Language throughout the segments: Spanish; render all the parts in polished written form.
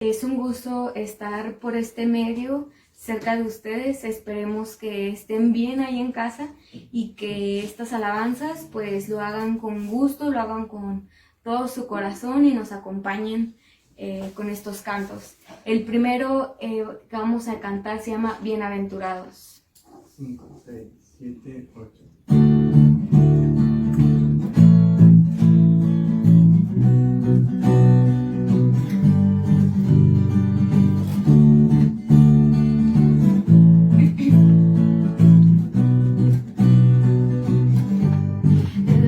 Es un gusto estar por este medio cerca de ustedes. Esperemos que estén bien ahí en casa y que estas alabanzas pues lo hagan con gusto, lo hagan con todo su corazón y nos acompañen con estos cantos. El primero que vamos a cantar se llama Bienaventurados. 5, 6, 7, 8.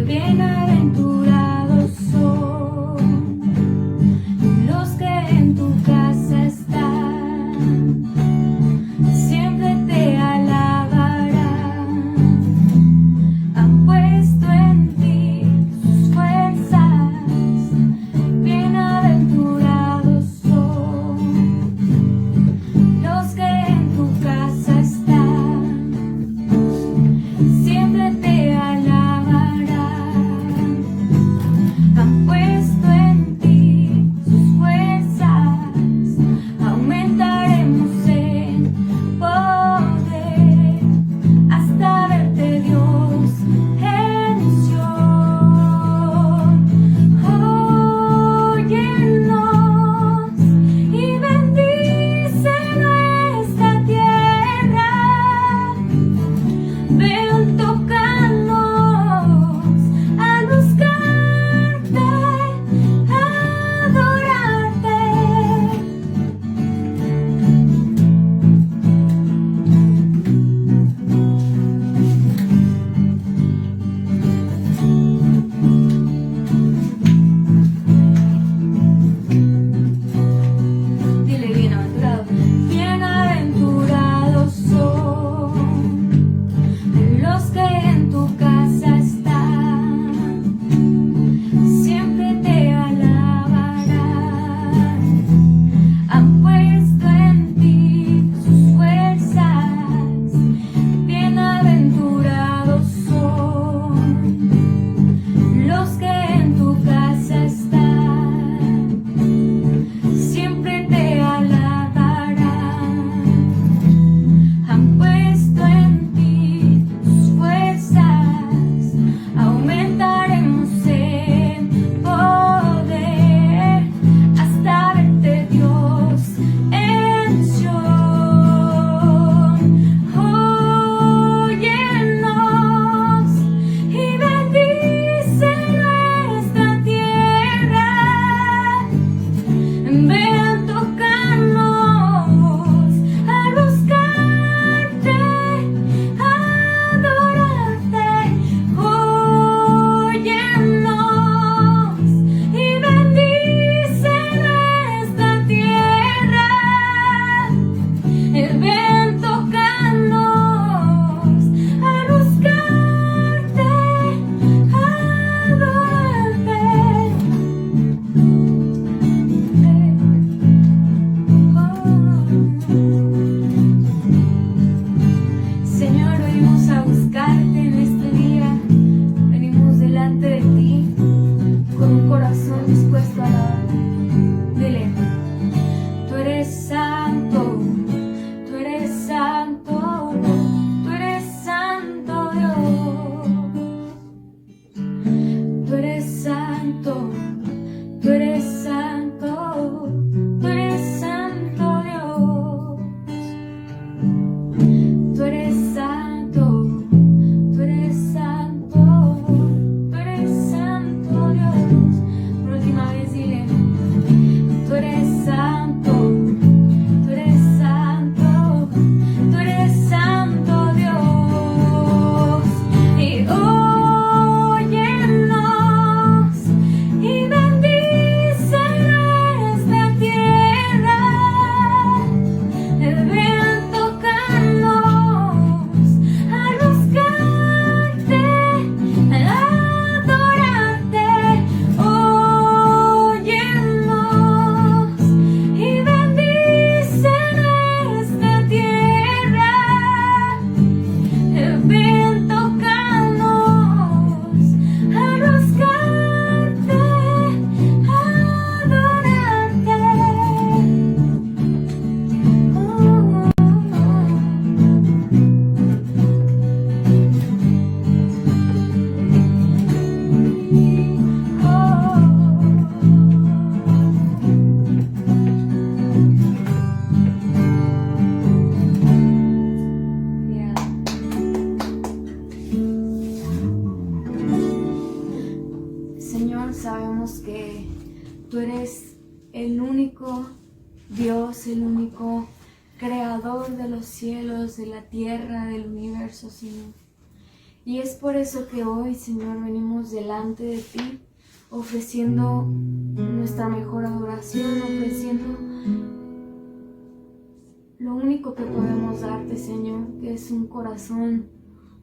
Bienaventurados son los que en tu casa están, siempre te alabarán, han puesto en ti sus fuerzas. Bienaventurados son los que en tu casa están, siempre te alabarán, han puesto en ti sus fuerzas. Dios, el único creador de los cielos, de la tierra, del universo, Señor. Y es por eso que hoy, Señor, venimos delante de ti, ofreciendo nuestra mejor adoración, ofreciendo lo único que podemos darte, Señor, que es un corazón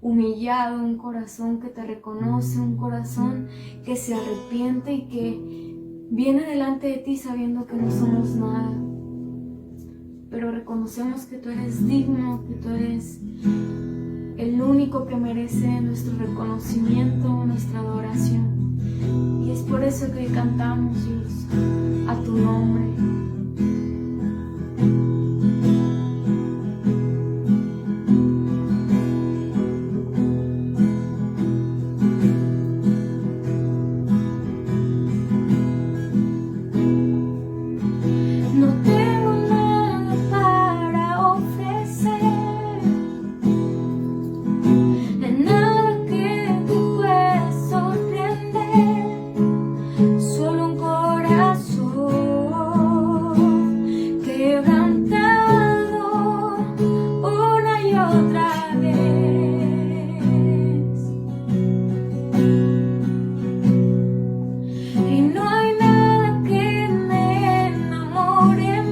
humillado, un corazón que te reconoce, un corazón que se arrepiente y que viene delante de ti sabiendo que no somos nada. Pero reconocemos que tú eres digno, que tú eres el único que merece nuestro reconocimiento, nuestra adoración. Y es por eso que cantamos, Dios, a tu nombre. Y no hay nada que me enamore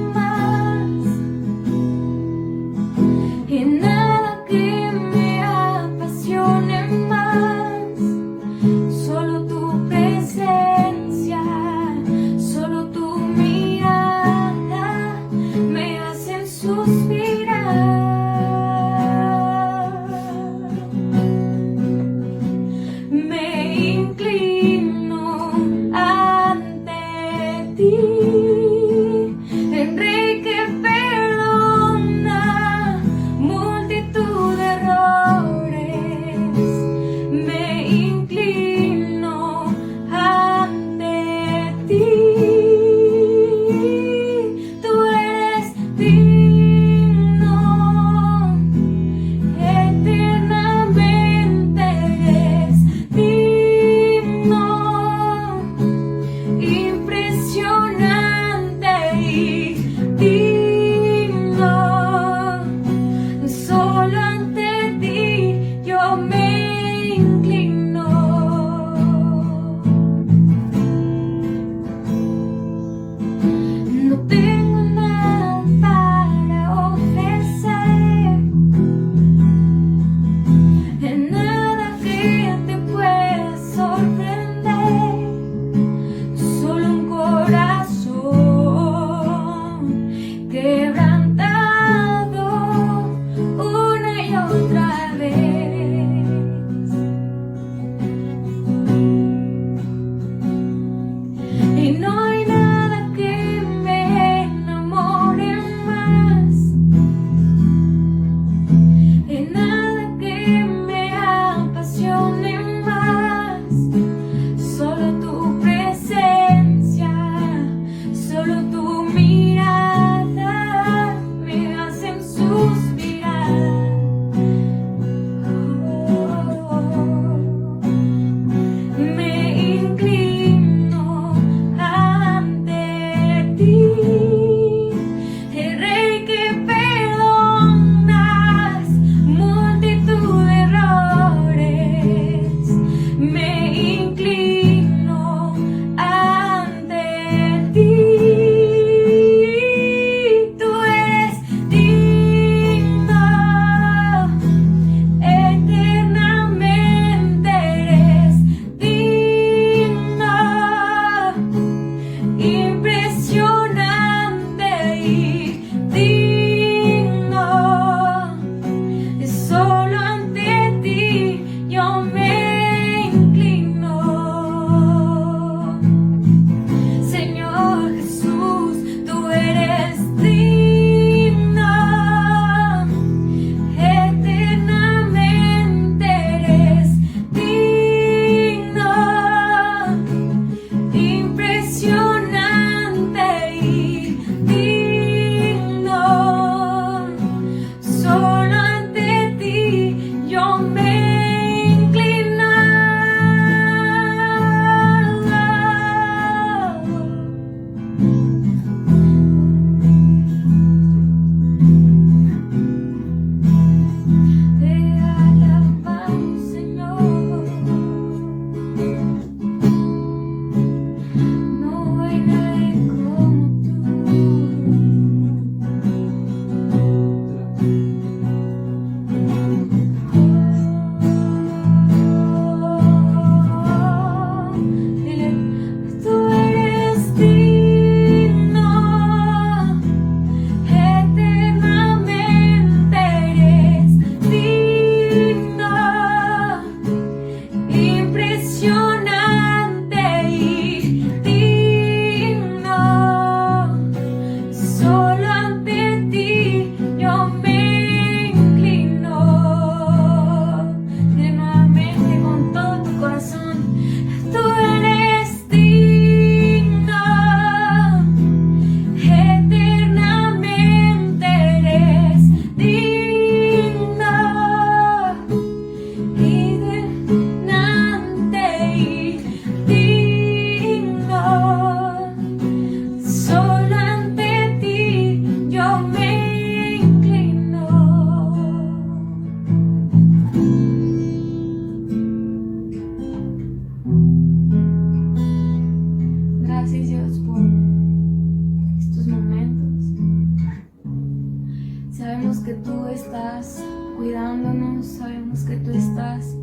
Sabemos que tú estás cuidándonos, sabemos que tú estás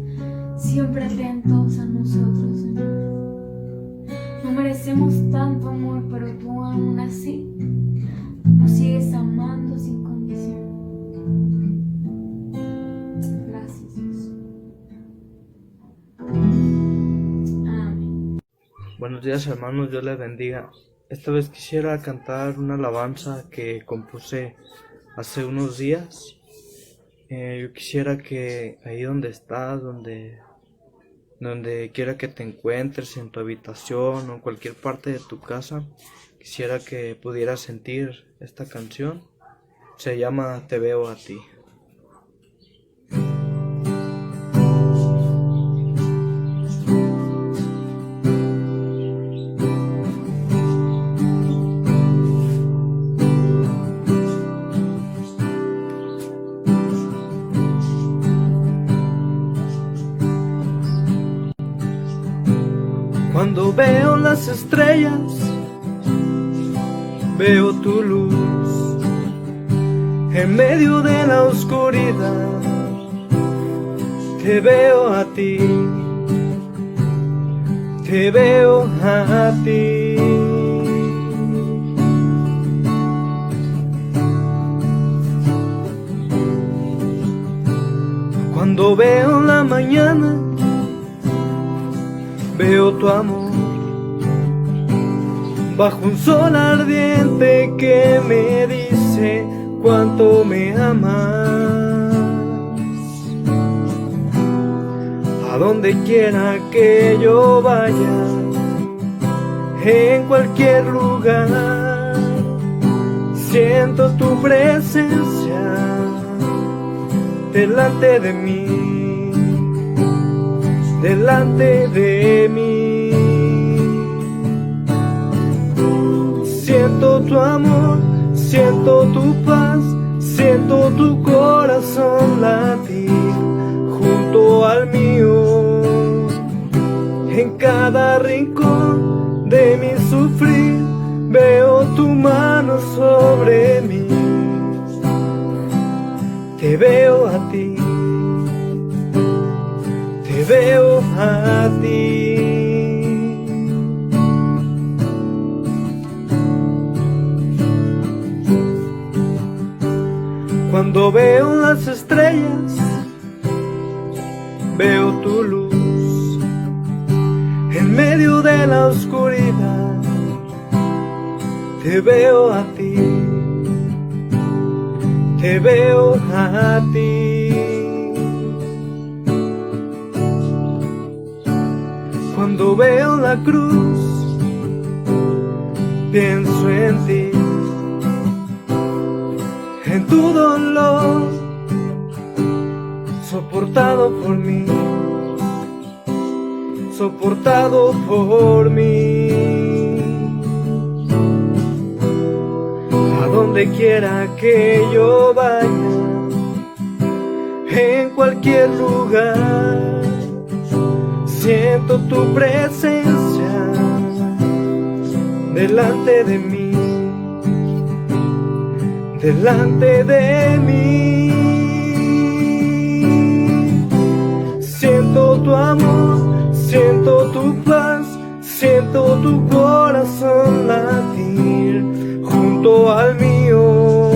siempre atentos a nosotros, Señor. No merecemos tanto amor, pero tú aún así nos sigues amando sin condición. Gracias, Dios. Amén. Buenos días, hermanos, Dios les bendiga. Esta vez quisiera cantar una alabanza que compuse hace unos días. Yo quisiera que ahí donde estás, donde quiera que te encuentres, en tu habitación o en cualquier parte de tu casa, quisiera que pudieras sentir esta canción. Se llama Te veo a ti. Cuando veo las estrellas, veo tu luz en medio de la oscuridad. Te veo a ti, te veo a ti. Cuando veo la mañana, veo tu amor bajo un sol ardiente que me dice cuánto me amas. A donde quiera que yo vaya, en cualquier lugar, siento tu presencia delante de mí. Delante de mí, siento tu amor, siento tu paz, siento tu corazón latir junto al mío. En cada rincón de mi sufrir veo tu mano sobre mí. Te veo a ti, te veo a ti. Cuando veo las estrellas, veo tu luz en medio de la oscuridad. Te veo a ti, te veo a ti. Cuando veo la cruz, pienso en ti, en tu dolor, soportado por mí, soportado por mí. A donde quiera que yo vaya, en cualquier lugar, siento tu presencia delante de mí, delante de mí. Siento tu amor, siento tu paz, siento tu corazón latir junto al mío.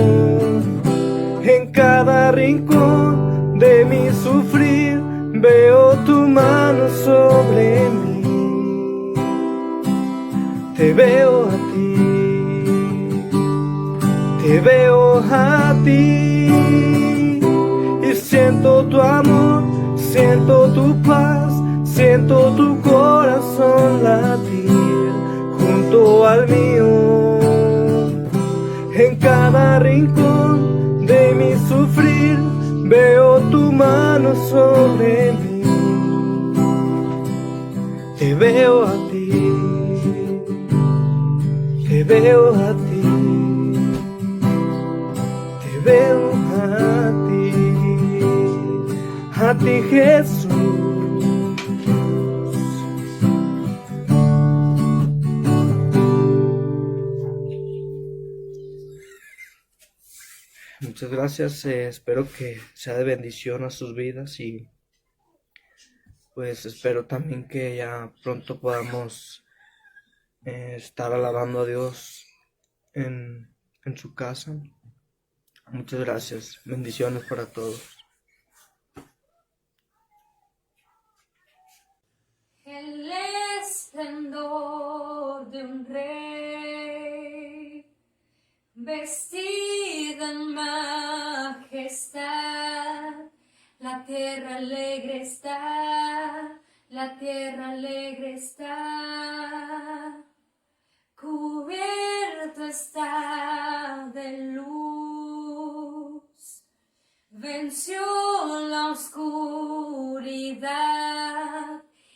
En cada rincón de mi sufrir veo tu mano sobre mí. Te veo a ti, te veo a ti. Y siento tu amor, siento tu paz, siento tu corazón latir junto al mío. En cada rincón de mi sufrir veo tu mano sobre mí. Te veo a ti, te veo a ti, te veo a ti Jesús. Muchas gracias, espero que sea de bendición a sus vidas y pues espero también que ya pronto podamos estar alabando a Dios en su casa. Muchas gracias, bendiciones para todos. El esplendor de un rey, vestido en majestad, la tierra alegre está, la tierra alegre está, cubierto está de luz, venció la oscuridad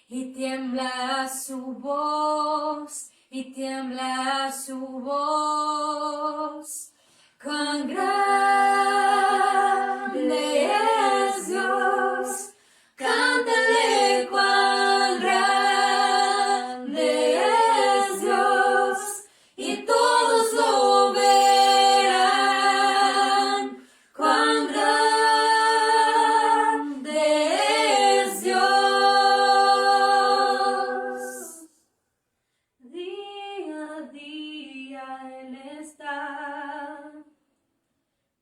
y tiembla su voz, y tiembla su voz. Cuán grande es Dios, cántale cuán grande es Dios, y todos lo verán. Cuán grande es Dios. Día a día Él está,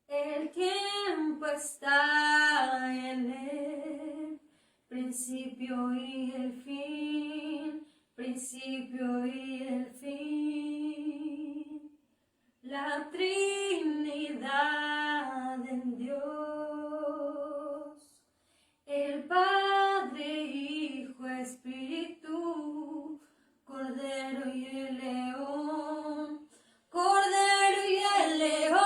el tiempo está en Él, principio y el fin, principio y el fin. La Trinidad en Dios, el Padre, Hijo, Espíritu, Cordero y el León, Cordero y el León.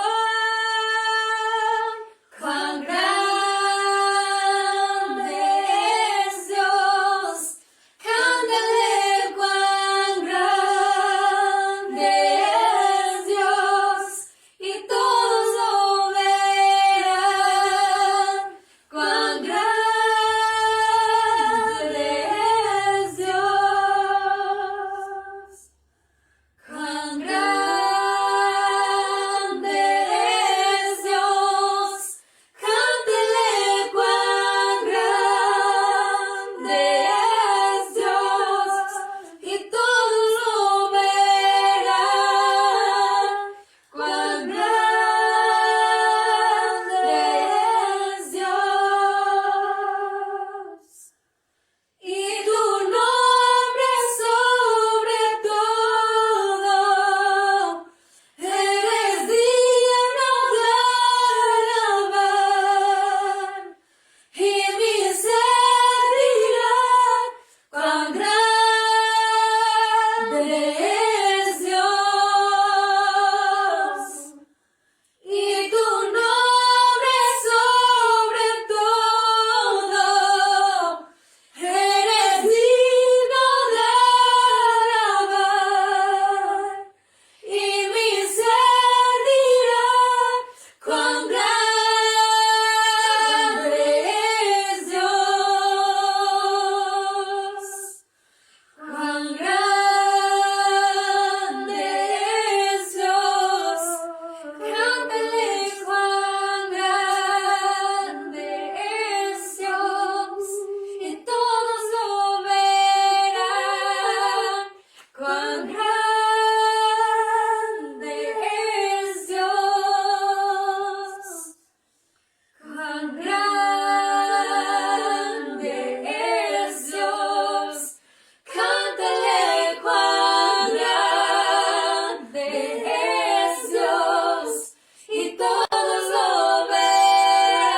Cuán grande es Dios, cántale cuán grande es Dios, y todos lo verán. Cuán grande es Dios. Cuán grande es Dios, cántele cuán grande es Dios, y todos lo verán. Cuán grande es Dios. Y tu nombre sobre todo, eres digno de alabar. Y mi ser dirá, cuán grande es Dios. Y tu nombre sobre todo, eres digno de alabar. Y mi ser dirá, cuán grande es Dios. Cuán grande es Dios, cántale cuán grande es Dios, y todos lo verán. Cuán grande es Dios. Cuán grande es Dios, cántale cuán grande es Dios, y todos lo verán.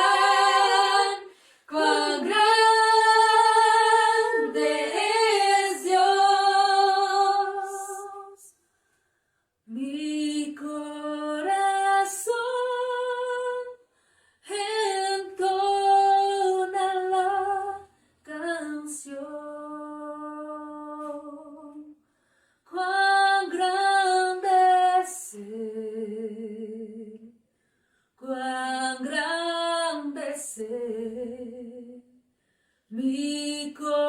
Cuán grande es Dios. Mi corazón entona la canción. Cuán grande es Él, cuán grande es Él. Mi corazón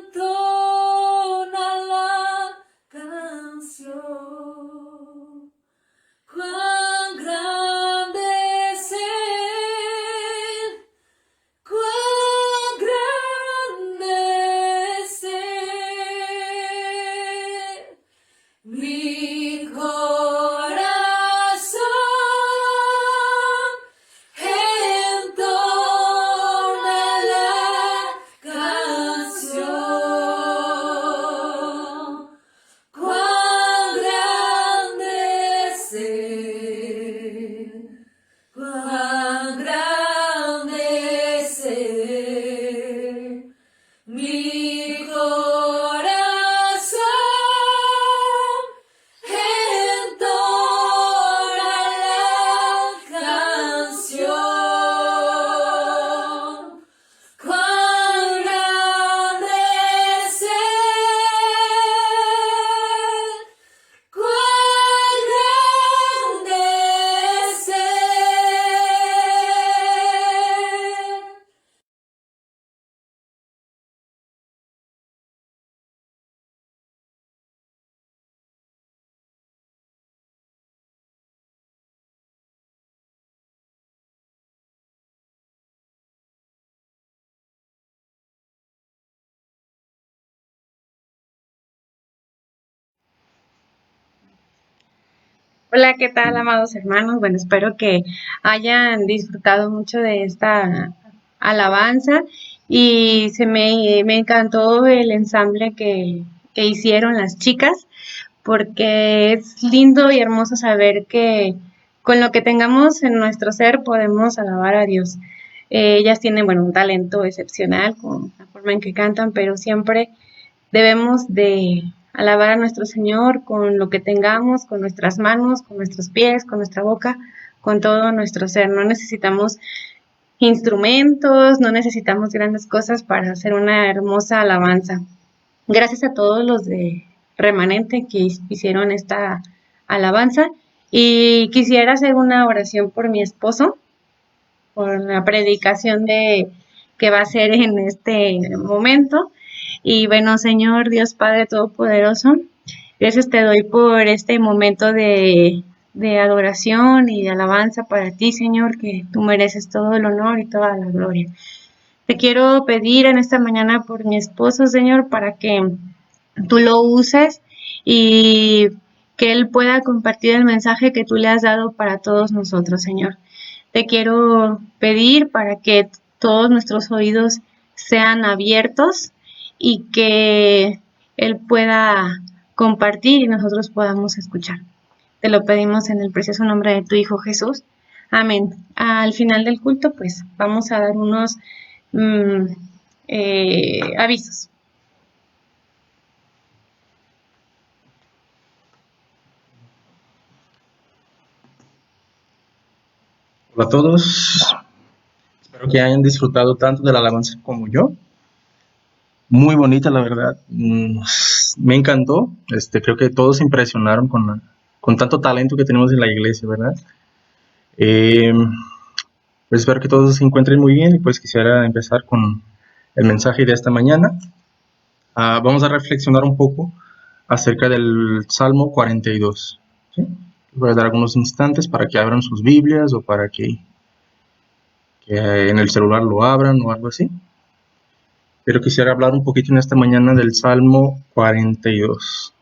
entona la canción. Hola, ¿qué tal, amados hermanos? Bueno, espero que hayan disfrutado mucho de esta alabanza y me encantó el ensamble que hicieron las chicas, porque es lindo y hermoso saber que con lo que tengamos en nuestro ser podemos alabar a Dios. Ellas tienen, bueno, un talento excepcional con la forma en que cantan, pero siempre debemos de alabar a nuestro Señor con lo que tengamos, con nuestras manos, con nuestros pies, con nuestra boca, con todo nuestro ser. No necesitamos instrumentos, no necesitamos grandes cosas para hacer una hermosa alabanza. Gracias a todos los de Remanente que hicieron esta alabanza y quisiera hacer una oración por mi esposo, por la predicación de que va a ser en este momento. Y bueno, Señor Dios Padre Todopoderoso, gracias te doy por este momento de adoración y de alabanza para ti, Señor, que tú mereces todo el honor y toda la gloria. Te quiero pedir en esta mañana por mi esposo, Señor, para que tú lo uses y que él pueda compartir el mensaje que tú le has dado para todos nosotros, Señor. Te quiero pedir para que todos nuestros oídos sean abiertos y que él pueda compartir y nosotros podamos escuchar. Te lo pedimos en el precioso nombre de tu Hijo Jesús. Amén. Al final del culto, pues vamos a dar unos avisos. Hola a todos, espero que hayan disfrutado tanto de la alabanza como yo. Muy bonita, la verdad. Me encantó. Creo que todos se impresionaron con tanto talento que tenemos en la iglesia, ¿verdad? Pues espero que todos se encuentren muy bien y pues quisiera empezar con el mensaje de esta mañana. Vamos a reflexionar un poco acerca del Salmo 42. ¿Sí? Voy a dar algunos instantes para que abran sus Biblias o para que en el celular lo abran o algo así. Pero quisiera hablar un poquito en esta mañana del Salmo 42.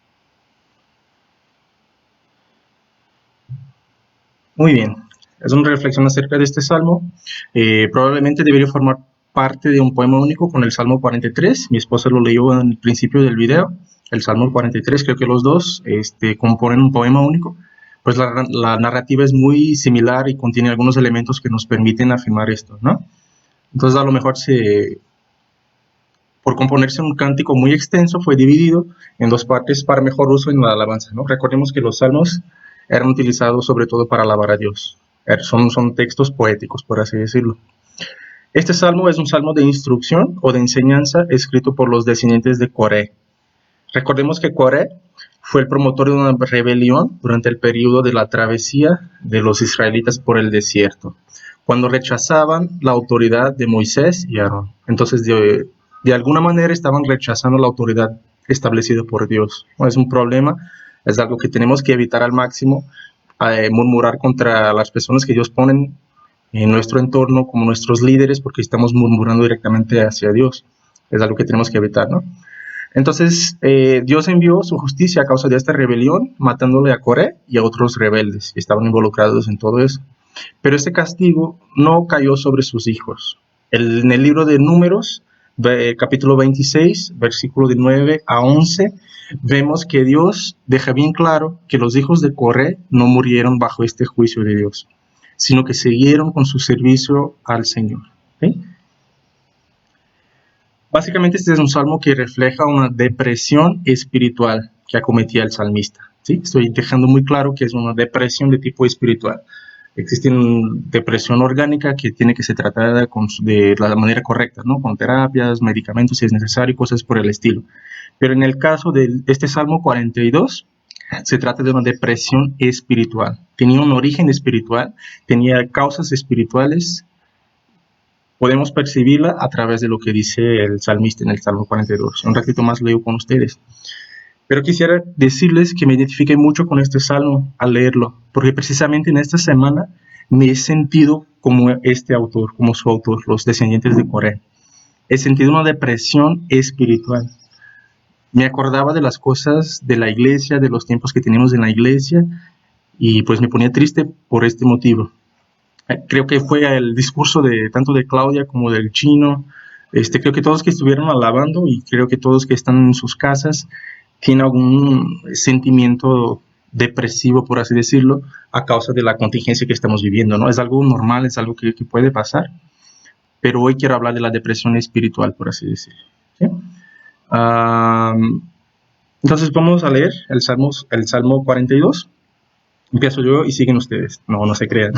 Muy bien, es una reflexión acerca de este salmo. Probablemente debería formar parte de un poema único con el Salmo 43. Mi esposa lo leyó en el principio del video. El Salmo 43, creo que los dos componen un poema único. Pues la narrativa es muy similar y contiene algunos elementos que nos permiten afirmar esto, ¿no? Entonces a lo mejor por componerse un cántico muy extenso, fue dividido en dos partes para mejor uso en la alabanza, ¿no? Recordemos que los salmos eran utilizados sobre todo para alabar a Dios. Son textos poéticos, por así decirlo. Este salmo es un salmo de instrucción o de enseñanza escrito por los descendientes de Coré. Recordemos que Coré fue el promotor de una rebelión durante el periodo de la travesía de los israelitas por el desierto, cuando rechazaban la autoridad de Moisés y Aarón. Entonces, de alguna manera estaban rechazando la autoridad establecida por Dios. Es un problema, es algo que tenemos que evitar al máximo, murmurar contra las personas que Dios pone en nuestro entorno como nuestros líderes, porque estamos murmurando directamente hacia Dios. Es algo que tenemos que evitar, ¿no? Entonces, Dios envió su justicia a causa de esta rebelión, matándole a Coré y a otros rebeldes que estaban involucrados en todo eso. Pero este castigo no cayó sobre sus hijos. En el libro de Números, capítulo 26, versículo de 9 a 11, vemos que Dios deja bien claro que los hijos de Coré no murieron bajo este juicio de Dios, sino que siguieron con su servicio al Señor. ¿Sí? Básicamente este es un salmo que refleja una depresión espiritual que acometía el salmista. ¿Sí? Estoy dejando muy claro que es una depresión de tipo espiritual. Existe una depresión orgánica que tiene que ser tratada de la manera correcta, ¿no? Con terapias, medicamentos si es necesario, cosas por el estilo. Pero en el caso de este Salmo 42, se trata de una depresión espiritual. Tenía un origen espiritual, tenía causas espirituales. Podemos percibirla a través de lo que dice el salmista en el Salmo 42. Un ratito más leo con ustedes. Pero quisiera decirles que me identifiqué mucho con este salmo al leerlo, porque precisamente en esta semana me he sentido como este autor, como su autor, los descendientes de Coré. He sentido una depresión espiritual. Me acordaba de las cosas de la iglesia, de los tiempos que teníamos en la iglesia, y pues me ponía triste por este motivo. Creo que fue el discurso de tanto de Claudia como del chino. Creo que todos que estuvieron alabando y creo que todos que están en sus casas tienen algún sentimiento depresivo, por así decirlo, a causa de la contingencia que estamos viviendo, ¿no? Es algo normal, es algo que puede pasar, pero hoy quiero hablar de la depresión espiritual, por así decirlo, ¿sí? Entonces vamos a leer el Salmo 42. Empiezo yo y siguen ustedes. No se crean.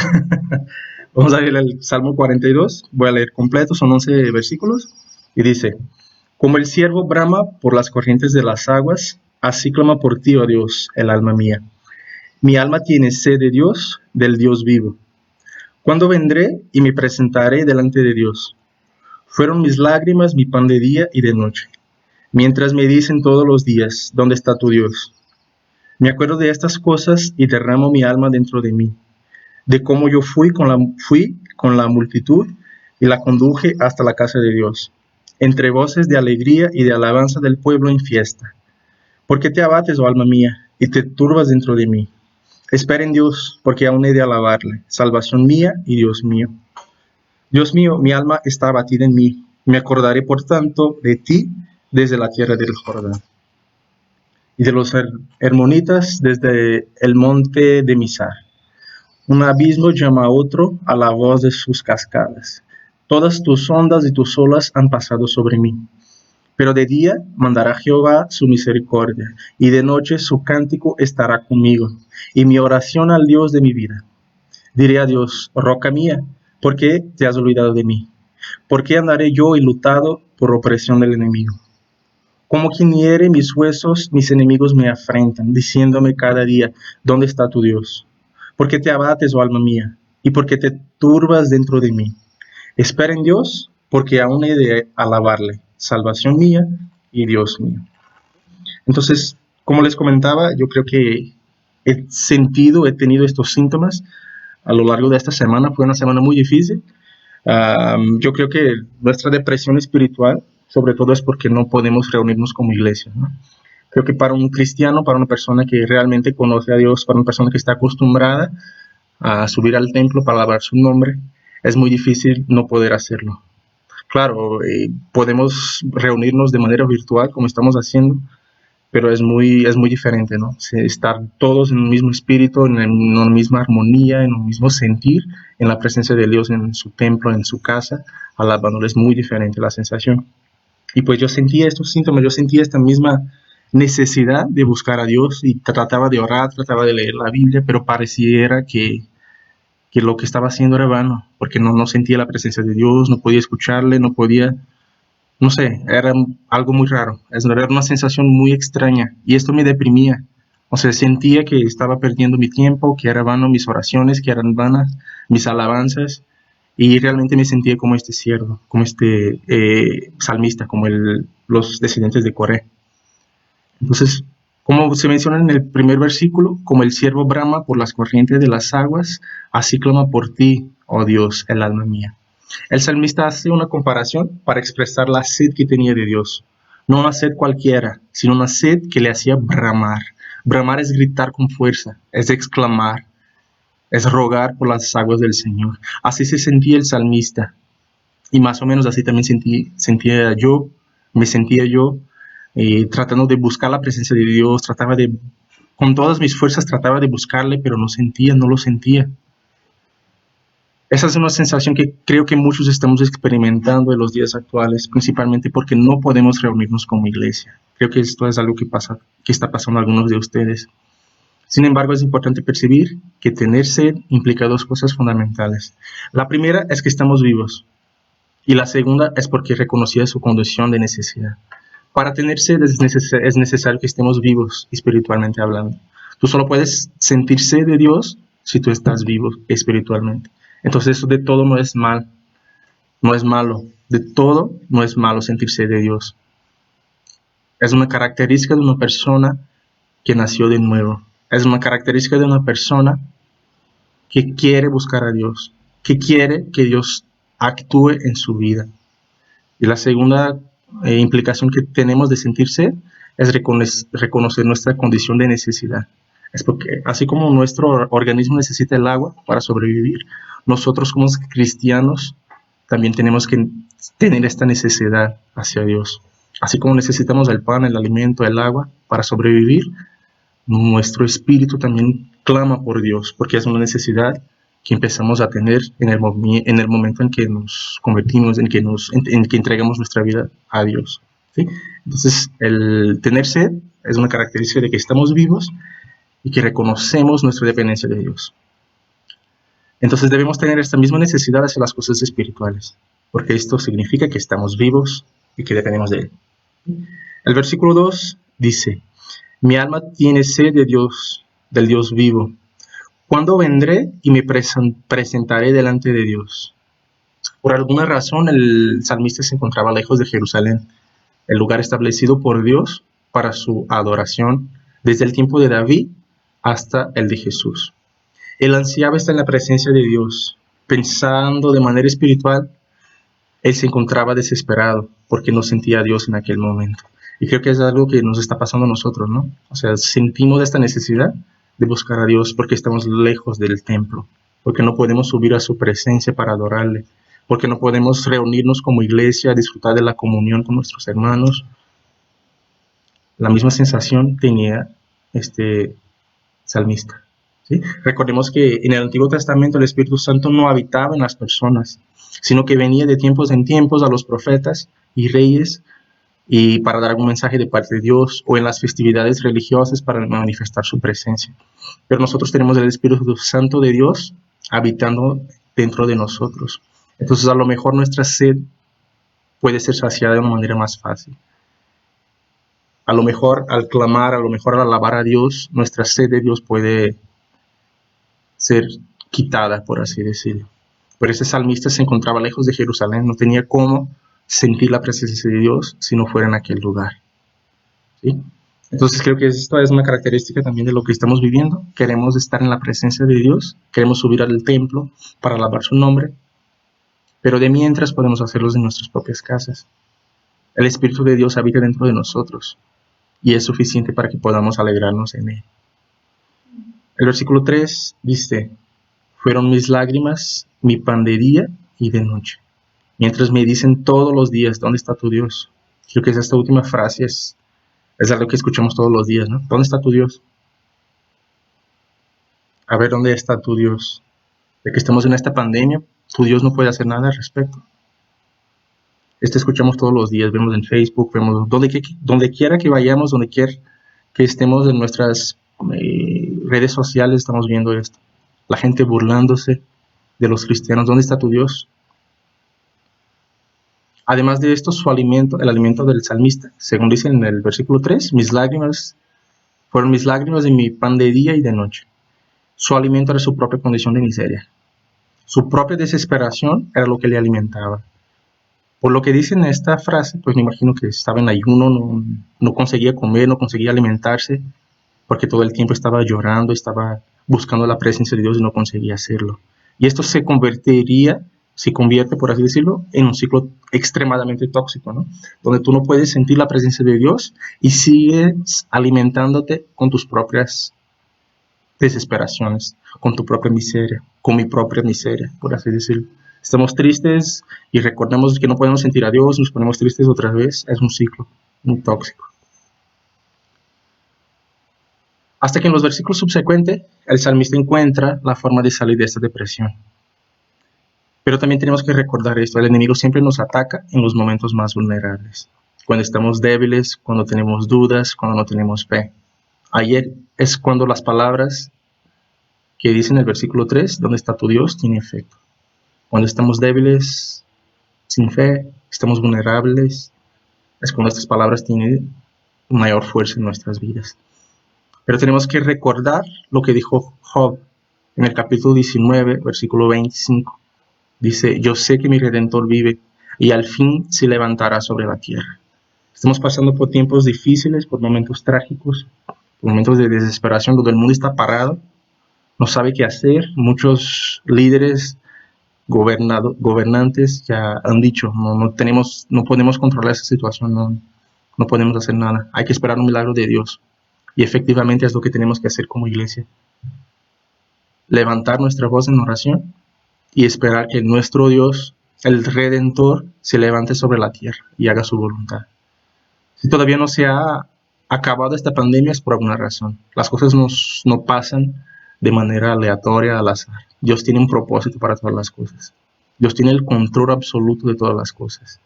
Vamos a leer el Salmo 42. Voy a leer completo, son 11 versículos. Y dice: Como el ciervo brama por las corrientes de las aguas, así clama por ti, oh Dios, el alma mía. Mi alma tiene sed de Dios, del Dios vivo. ¿Cuándo vendré y me presentaré delante de Dios? Fueron mis lágrimas mi pan de día y de noche, mientras me dicen todos los días: ¿dónde está tu Dios? Me acuerdo de estas cosas y derramo mi alma dentro de mí, de cómo yo fui con la multitud y la conduje hasta la casa de Dios, entre voces de alegría y de alabanza del pueblo en fiesta. ¿Por qué te abates, oh alma mía, y te turbas dentro de mí? Espera en Dios, porque aún he de alabarle, salvación mía y Dios mío. Dios mío, mi alma está abatida en mí, me acordaré por tanto de ti desde la tierra del Jordán, y de los hermonitas desde el monte de Misar. Un abismo llama a otro a la voz de sus cascadas. Todas tus ondas y tus olas han pasado sobre mí. Pero de día mandará Jehová su misericordia, y de noche su cántico estará conmigo, y mi oración al Dios de mi vida. Diré a Dios: roca mía, ¿por qué te has olvidado de mí? ¿Por qué andaré yo enlutado por opresión del enemigo? Como quien hiere mis huesos, mis enemigos me afrentan, diciéndome cada día: ¿dónde está tu Dios? ¿Por qué te abates, oh alma mía? ¿Y por qué te turbas dentro de mí? Espera en Dios, porque aún he de alabarle, salvación mía y Dios mío. Entonces, como les comentaba, yo creo que he tenido estos síntomas a lo largo de esta semana. Fue una semana muy difícil. Yo creo que nuestra depresión espiritual, sobre todo, es porque no podemos reunirnos como iglesia, ¿no? Creo que para un cristiano, para una persona que realmente conoce a Dios, para una persona que está acostumbrada a subir al templo para alabar su nombre, es muy difícil no poder hacerlo. Claro, podemos reunirnos de manera virtual como estamos haciendo, pero es muy diferente, ¿no? Estar todos en un mismo espíritu, en una misma armonía, en un mismo sentir, en la presencia de Dios en su templo, en su casa, alabándole, es muy diferente la sensación. Y pues yo sentía estos síntomas, yo sentía esta misma necesidad de buscar a Dios y trataba de orar, trataba de leer la Biblia, pero pareciera que lo que estaba haciendo era vano, porque no sentía la presencia de Dios, no podía escucharle, no podía, no sé, era algo muy raro, era una sensación muy extraña y esto me deprimía. O sea, sentía que estaba perdiendo mi tiempo, que era vano mis oraciones, que eran vanas mis alabanzas, y realmente me sentía como este siervo, como este salmista, como los descendientes de Coré. Entonces, como se menciona en el primer versículo, como el ciervo brama por las corrientes de las aguas, así clama por ti, oh Dios, el alma mía. El salmista hace una comparación para expresar la sed que tenía de Dios. No una sed cualquiera, sino una sed que le hacía bramar. Bramar es gritar con fuerza, es exclamar, es rogar por las aguas del Señor. Así se sentía el salmista. Y más o menos así también me sentía yo, tratando de buscar la presencia de Dios, con todas mis fuerzas trataba de buscarle, pero no lo sentía. Esa es una sensación que creo que muchos estamos experimentando en los días actuales, principalmente porque no podemos reunirnos como iglesia. Creo que esto es algo que está pasando a algunos de ustedes. Sin embargo, es importante percibir que tener sed implica dos cosas fundamentales. La primera es que estamos vivos, y la segunda es porque reconocía su condición de necesidad. Para tener sed es necesario que estemos vivos, espiritualmente hablando. Tú solo puedes sentir sed de Dios si tú estás vivo espiritualmente. Entonces, eso de todo no es malo. De todo no es malo sentir sed de Dios. Es una característica de una persona que nació de nuevo. Es una característica de una persona que quiere buscar a Dios, que quiere que Dios actúe en su vida. Y la segunda implicación que tenemos de sentir sed es reconocer nuestra condición de necesidad. Es porque así como nuestro organismo necesita el agua para sobrevivir, nosotros como cristianos también tenemos que tener esta necesidad hacia Dios. Así como necesitamos el pan, el alimento, el agua para sobrevivir, nuestro espíritu también clama por Dios, porque es una necesidad que empezamos a tener en el momento en que nos convertimos, en que entregamos nuestra vida a Dios, ¿sí? Entonces, el tener sed es una característica de que estamos vivos y que reconocemos nuestra dependencia de Dios. Entonces debemos tener esta misma necesidad hacia las cosas espirituales, porque esto significa que estamos vivos y que dependemos de Él. El versículo 2 dice: mi alma tiene sed de Dios, del Dios vivo. ¿Cuándo vendré y me presentaré delante de Dios? Por alguna razón el salmista se encontraba lejos de Jerusalén, el lugar establecido por Dios para su adoración desde el tiempo de David hasta el de Jesús. Él ansiaba estar en la presencia de Dios. Pensando de manera espiritual, él se encontraba desesperado porque no sentía a Dios en aquel momento. Y creo que es algo que nos está pasando a nosotros, ¿no? O sea, sentimos esta necesidad de buscar a Dios porque estamos lejos del templo, porque no podemos subir a su presencia para adorarle, porque no podemos reunirnos como iglesia, disfrutar de la comunión con nuestros hermanos. La misma sensación tenía este salmista, ¿sí? Recordemos que en el Antiguo Testamento el Espíritu Santo no habitaba en las personas, sino que venía de tiempos en tiempos a los profetas y reyes y para dar algún mensaje de parte de Dios, o en las festividades religiosas para manifestar su presencia. Pero nosotros tenemos el Espíritu Santo de Dios habitando dentro de nosotros. Entonces a lo mejor nuestra sed puede ser saciada de una manera más fácil. A lo mejor al clamar, a lo mejor al alabar a Dios, nuestra sed de Dios puede ser quitada, por así decirlo. Pero ese salmista se encontraba lejos de Jerusalén, no tenía cómo sentir la presencia de Dios si no fuera en aquel lugar, ¿sí? Entonces creo que esto es una característica también de lo que estamos viviendo. Queremos estar en la presencia de Dios, queremos subir al templo para alabar su nombre, pero de mientras podemos hacerlos en nuestras propias casas. El Espíritu de Dios habita dentro de nosotros y es suficiente para que podamos alegrarnos en Él. El versículo 3 dice: fueron mis lágrimas mi pan de día y de noche, mientras me dicen todos los días, ¿dónde está tu Dios? Creo que esta última frase es algo que escuchamos todos los días, ¿no? ¿Dónde está tu Dios? A ver, ¿dónde está tu Dios? De que estamos en esta pandemia, tu Dios no puede hacer nada al respecto. Esto escuchamos todos los días, vemos en Facebook, vemos donde quiera que vayamos, donde quiera que estemos en nuestras redes sociales, estamos viendo esto. La gente burlándose de los cristianos. ¿Dónde está tu Dios? Además de esto, su alimento, el alimento del salmista, según dice en el versículo 3, fueron mis lágrimas y mi pan de día y de noche. Su alimento era su propia condición de miseria. Su propia desesperación era lo que le alimentaba. Por lo que dice en esta frase, pues me imagino que estaba en ayuno, no conseguía comer, no conseguía alimentarse, porque todo el tiempo estaba llorando, estaba buscando la presencia de Dios y no conseguía hacerlo. Y esto se convierte, por así decirlo, en un ciclo extremadamente tóxico, ¿no? Donde tú no puedes sentir la presencia de Dios y sigues alimentándote con tus propias desesperaciones, con tu propia miseria, con mi propia miseria, por así decirlo. Estamos tristes y recordamos que no podemos sentir a Dios, nos ponemos tristes otra vez. Es un ciclo muy tóxico. Hasta que en los versículos subsecuentes el salmista encuentra la forma de salir de esta depresión. Pero también tenemos que recordar esto: el enemigo siempre nos ataca en los momentos más vulnerables, cuando estamos débiles, cuando tenemos dudas, cuando no tenemos fe. Ayer es cuando las palabras que dicen en el versículo 3, ¿dónde está tu Dios?, tienen efecto. Cuando estamos débiles, sin fe, estamos vulnerables, es cuando estas palabras tienen mayor fuerza en nuestras vidas. Pero tenemos que recordar lo que dijo Job en el capítulo 19, versículo 25. Dice: yo sé que mi Redentor vive y al fin se levantará sobre la tierra. Estamos pasando por tiempos difíciles, por momentos trágicos, por momentos de desesperación, donde el mundo está parado, no sabe qué hacer. Muchos líderes, gobernantes ya han dicho: no podemos controlar esa situación, no podemos hacer nada, hay que esperar un milagro de Dios. Y efectivamente es lo que tenemos que hacer como iglesia. Levantar nuestra voz en oración y esperar que nuestro Dios, el Redentor, se levante sobre la tierra y haga su voluntad. Si todavía no se ha acabado esta pandemia es por alguna razón. Las cosas no pasan de manera aleatoria al azar. Dios tiene un propósito para todas las cosas. Dios tiene el control absoluto de todas las cosas.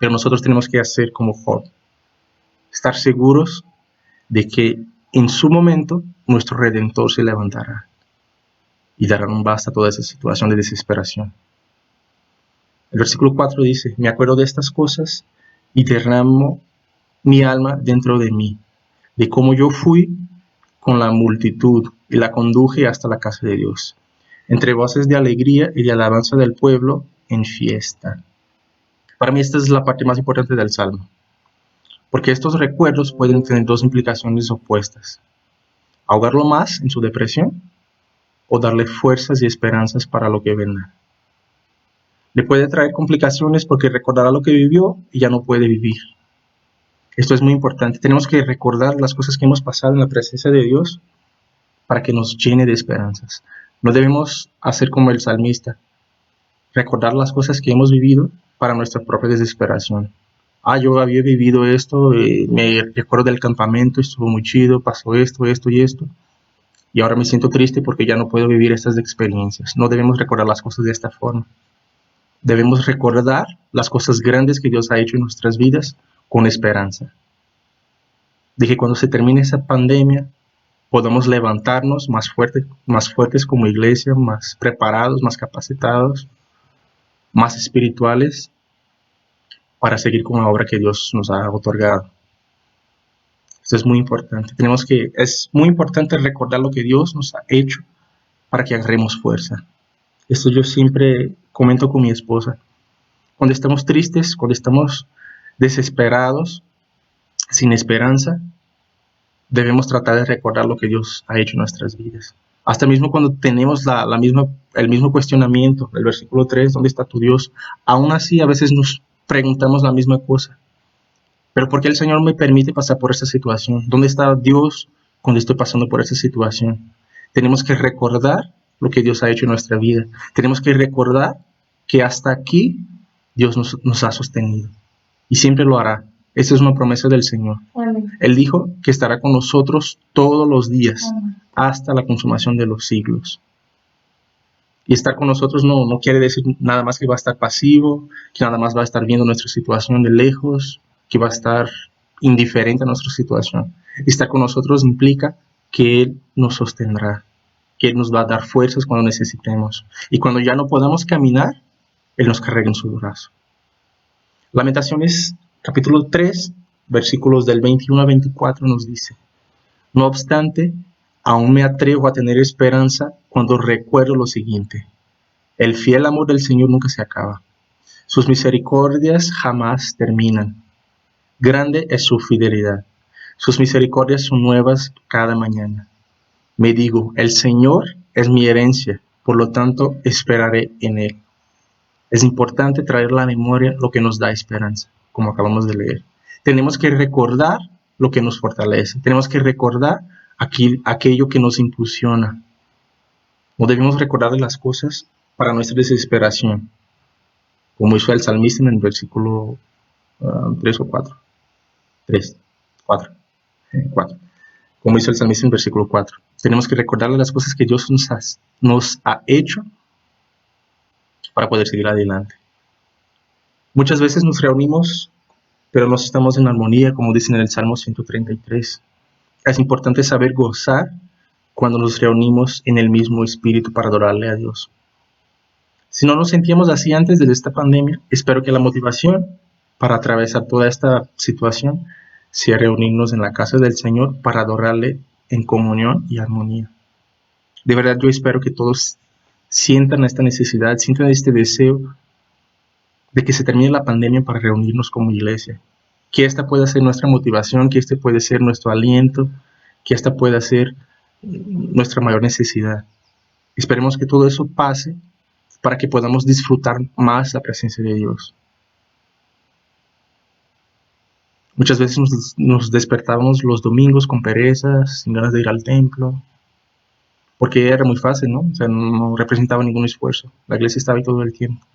Pero nosotros tenemos que hacer como Job. Estar seguros de que en su momento nuestro Redentor se levantará y dará un basta a toda esa situación de desesperación. El versículo 4 dice: me acuerdo de estas cosas y derramo mi alma dentro de mí, de cómo yo fui con la multitud y la conduje hasta la casa de Dios, entre voces de alegría y de alabanza del pueblo en fiesta. Para mí esta es la parte más importante del Salmo, porque estos recuerdos pueden tener dos implicaciones opuestas: ahogarlo más en su depresión o darle fuerzas y esperanzas para lo que vendrá. Le puede traer complicaciones porque recordará lo que vivió y ya no puede vivir. Esto es muy importante. Tenemos que recordar las cosas que hemos pasado en la presencia de Dios para que nos llene de esperanzas. No debemos hacer como el salmista, recordar las cosas que hemos vivido para nuestra propia desesperación. Yo había vivido esto, me recuerdo del campamento, estuvo muy chido, pasó esto y esto, y ahora me siento triste porque ya no puedo vivir estas experiencias. No debemos recordar las cosas de esta forma. Debemos recordar las cosas grandes que Dios ha hecho en nuestras vidas con esperanza. De que cuando se termine esa pandemia podamos levantarnos más fuertes como iglesia, más preparados, más capacitados, más espirituales, para seguir con la obra que Dios nos ha otorgado. Esto es muy importante. Es muy importante recordar lo que Dios nos ha hecho para que agarremos fuerza. Esto yo siempre comento con mi esposa. Cuando estamos tristes, cuando estamos desesperados, sin esperanza, debemos tratar de recordar lo que Dios ha hecho en nuestras vidas. Hasta mismo cuando tenemos el mismo cuestionamiento, el versículo 3, ¿dónde está tu Dios? Aún así, a veces nos preguntamos la misma cosa. ¿Pero por qué el Señor me permite pasar por esta situación? ¿Dónde está Dios cuando estoy pasando por esta situación? Tenemos que recordar lo que Dios ha hecho en nuestra vida. Tenemos que recordar que hasta aquí Dios nos ha sostenido. Y siempre lo hará. Esta es una promesa del Señor. Amén. Él dijo que estará con nosotros todos los días, Amén. hasta la consumación de los siglos. Y estar con nosotros no quiere decir nada más que va a estar pasivo, que nada más va a estar viendo nuestra situación de lejos, que va a estar indiferente a nuestra situación. Estar con nosotros implica que Él nos sostendrá, que Él nos va a dar fuerzas cuando necesitemos. Y cuando ya no podamos caminar, Él nos carrega en su brazo. Lamentaciones capítulo 3, versículos del 21 a 24 nos dice: no obstante, aún me atrevo a tener esperanza cuando recuerdo lo siguiente: el fiel amor del Señor nunca se acaba. Sus misericordias jamás terminan. Grande es su fidelidad. Sus misericordias son nuevas cada mañana. Me digo, el Señor es mi herencia, por lo tanto esperaré en Él. Es importante traer a la memoria lo que nos da esperanza, como acabamos de leer. Tenemos que recordar lo que nos fortalece. Tenemos que recordar aquello que nos impulsiona. No debemos recordar las cosas para nuestra desesperación, como hizo el salmista en el versículo 3 o 4. 4. Como hizo el salmista en el versículo 4. Tenemos que recordarle las cosas que Dios nos ha hecho para poder seguir adelante. Muchas veces nos reunimos, pero no estamos en armonía, como dicen en el Salmo 133. Es importante saber gozar cuando nos reunimos en el mismo espíritu para adorarle a Dios. Si no nos sentíamos así antes de esta pandemia, espero que la motivación para atravesar toda esta situación sea reunirnos en la casa del Señor para adorarle en comunión y armonía. De verdad, yo espero que todos sientan esta necesidad, sientan este deseo de que se termine la pandemia para reunirnos como iglesia. Que esta pueda ser nuestra motivación, que este puede ser nuestro aliento, que esta pueda ser nuestra mayor necesidad. Esperemos que todo eso pase para que podamos disfrutar más la presencia de Dios. Muchas veces nos despertábamos los domingos con perezas, sin ganas de ir al templo, porque era muy fácil, ¿no? O sea, no representaba ningún esfuerzo. La iglesia estaba ahí todo el tiempo.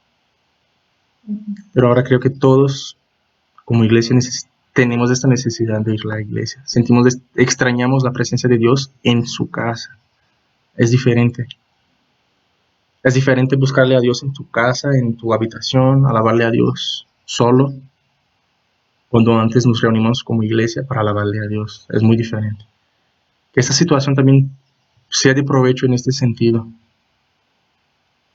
Pero ahora creo que todos, como iglesia, tenemos esta necesidad de ir a la iglesia. Extrañamos la presencia de Dios en su casa. Es diferente. Es diferente buscarle a Dios en tu casa, en tu habitación, alabarle a Dios solo, cuando antes nos reunimos como iglesia para alabarle a Dios. Es muy diferente. Que esta situación también sea de provecho en este sentido,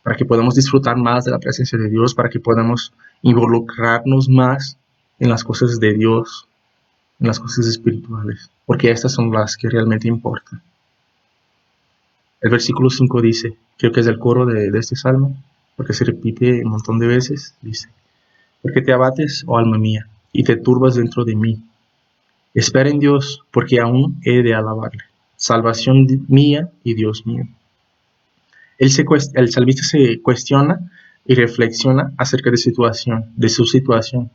para que podamos disfrutar más de la presencia de Dios, para que podamos involucrarnos más en las cosas de Dios, en las cosas espirituales, porque estas son las que realmente importan. El versículo 5 dice, creo que es el coro de este salmo, porque se repite un montón de veces, dice, porque te abates, oh alma mía, y te turbas dentro de mí. Espera en Dios, porque aún he de alabarle, salvación mía y Dios mío. El salmista se cuestiona y reflexiona acerca de su situación,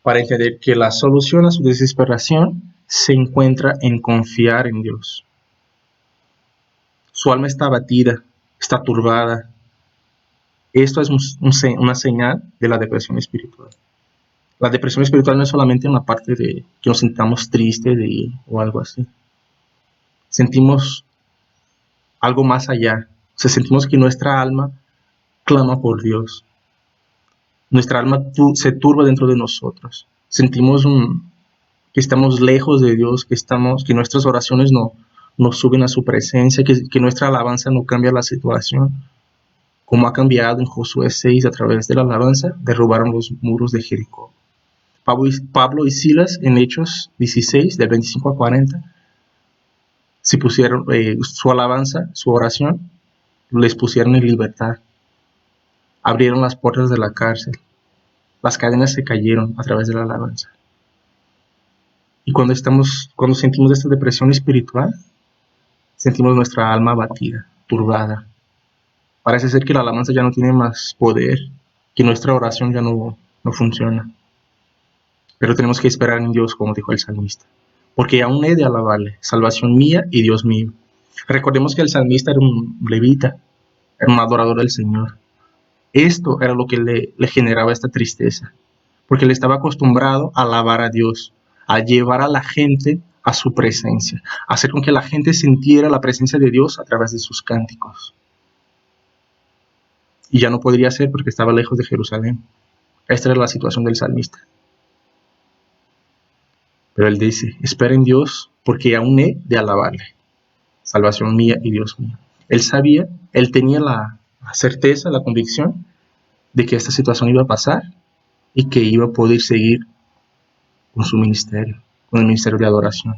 para entender que la solución a su desesperación se encuentra en confiar en Dios. Su alma está abatida, está turbada. Esto es una señal de la depresión espiritual. La depresión espiritual no es solamente una parte de que nos sintamos tristes o algo así. Sentimos algo más allá. O sea, sentimos que nuestra alma clama por Dios. Nuestra alma se turba dentro de nosotros. Sentimos que estamos lejos de Dios, que nuestras oraciones no suben a su presencia, que nuestra alabanza no cambia la situación. Como ha cambiado en Josué 6 a través de la alabanza, derrubaron los muros de Jericó. Pablo y Silas en Hechos 16, del 25 a 40, si pusieron su alabanza, su oración, les pusieron en libertad. Abrieron las puertas de la cárcel. Las cadenas se cayeron a través de la alabanza. Y cuando sentimos esta depresión espiritual, sentimos nuestra alma abatida, turbada. Parece ser que la alabanza ya no tiene más poder, que nuestra oración ya no funciona. Pero tenemos que esperar en Dios, como dijo el salmista, porque aún he de alabarle, salvación mía y Dios mío. Recordemos que el salmista era un levita, era un adorador del Señor. Esto era lo que le generaba esta tristeza, porque él estaba acostumbrado a alabar a Dios, a llevar a la gente a su presencia, a hacer con que la gente sintiera la presencia de Dios a través de sus cánticos. Y ya no podría ser porque estaba lejos de Jerusalén. Esta era la situación del salmista. Pero él dice, espera en Dios porque aún he de alabarle, salvación mía y Dios mío. Él tenía la certeza, la convicción de que esta situación iba a pasar y que iba a poder seguir con su ministerio, con el ministerio de adoración.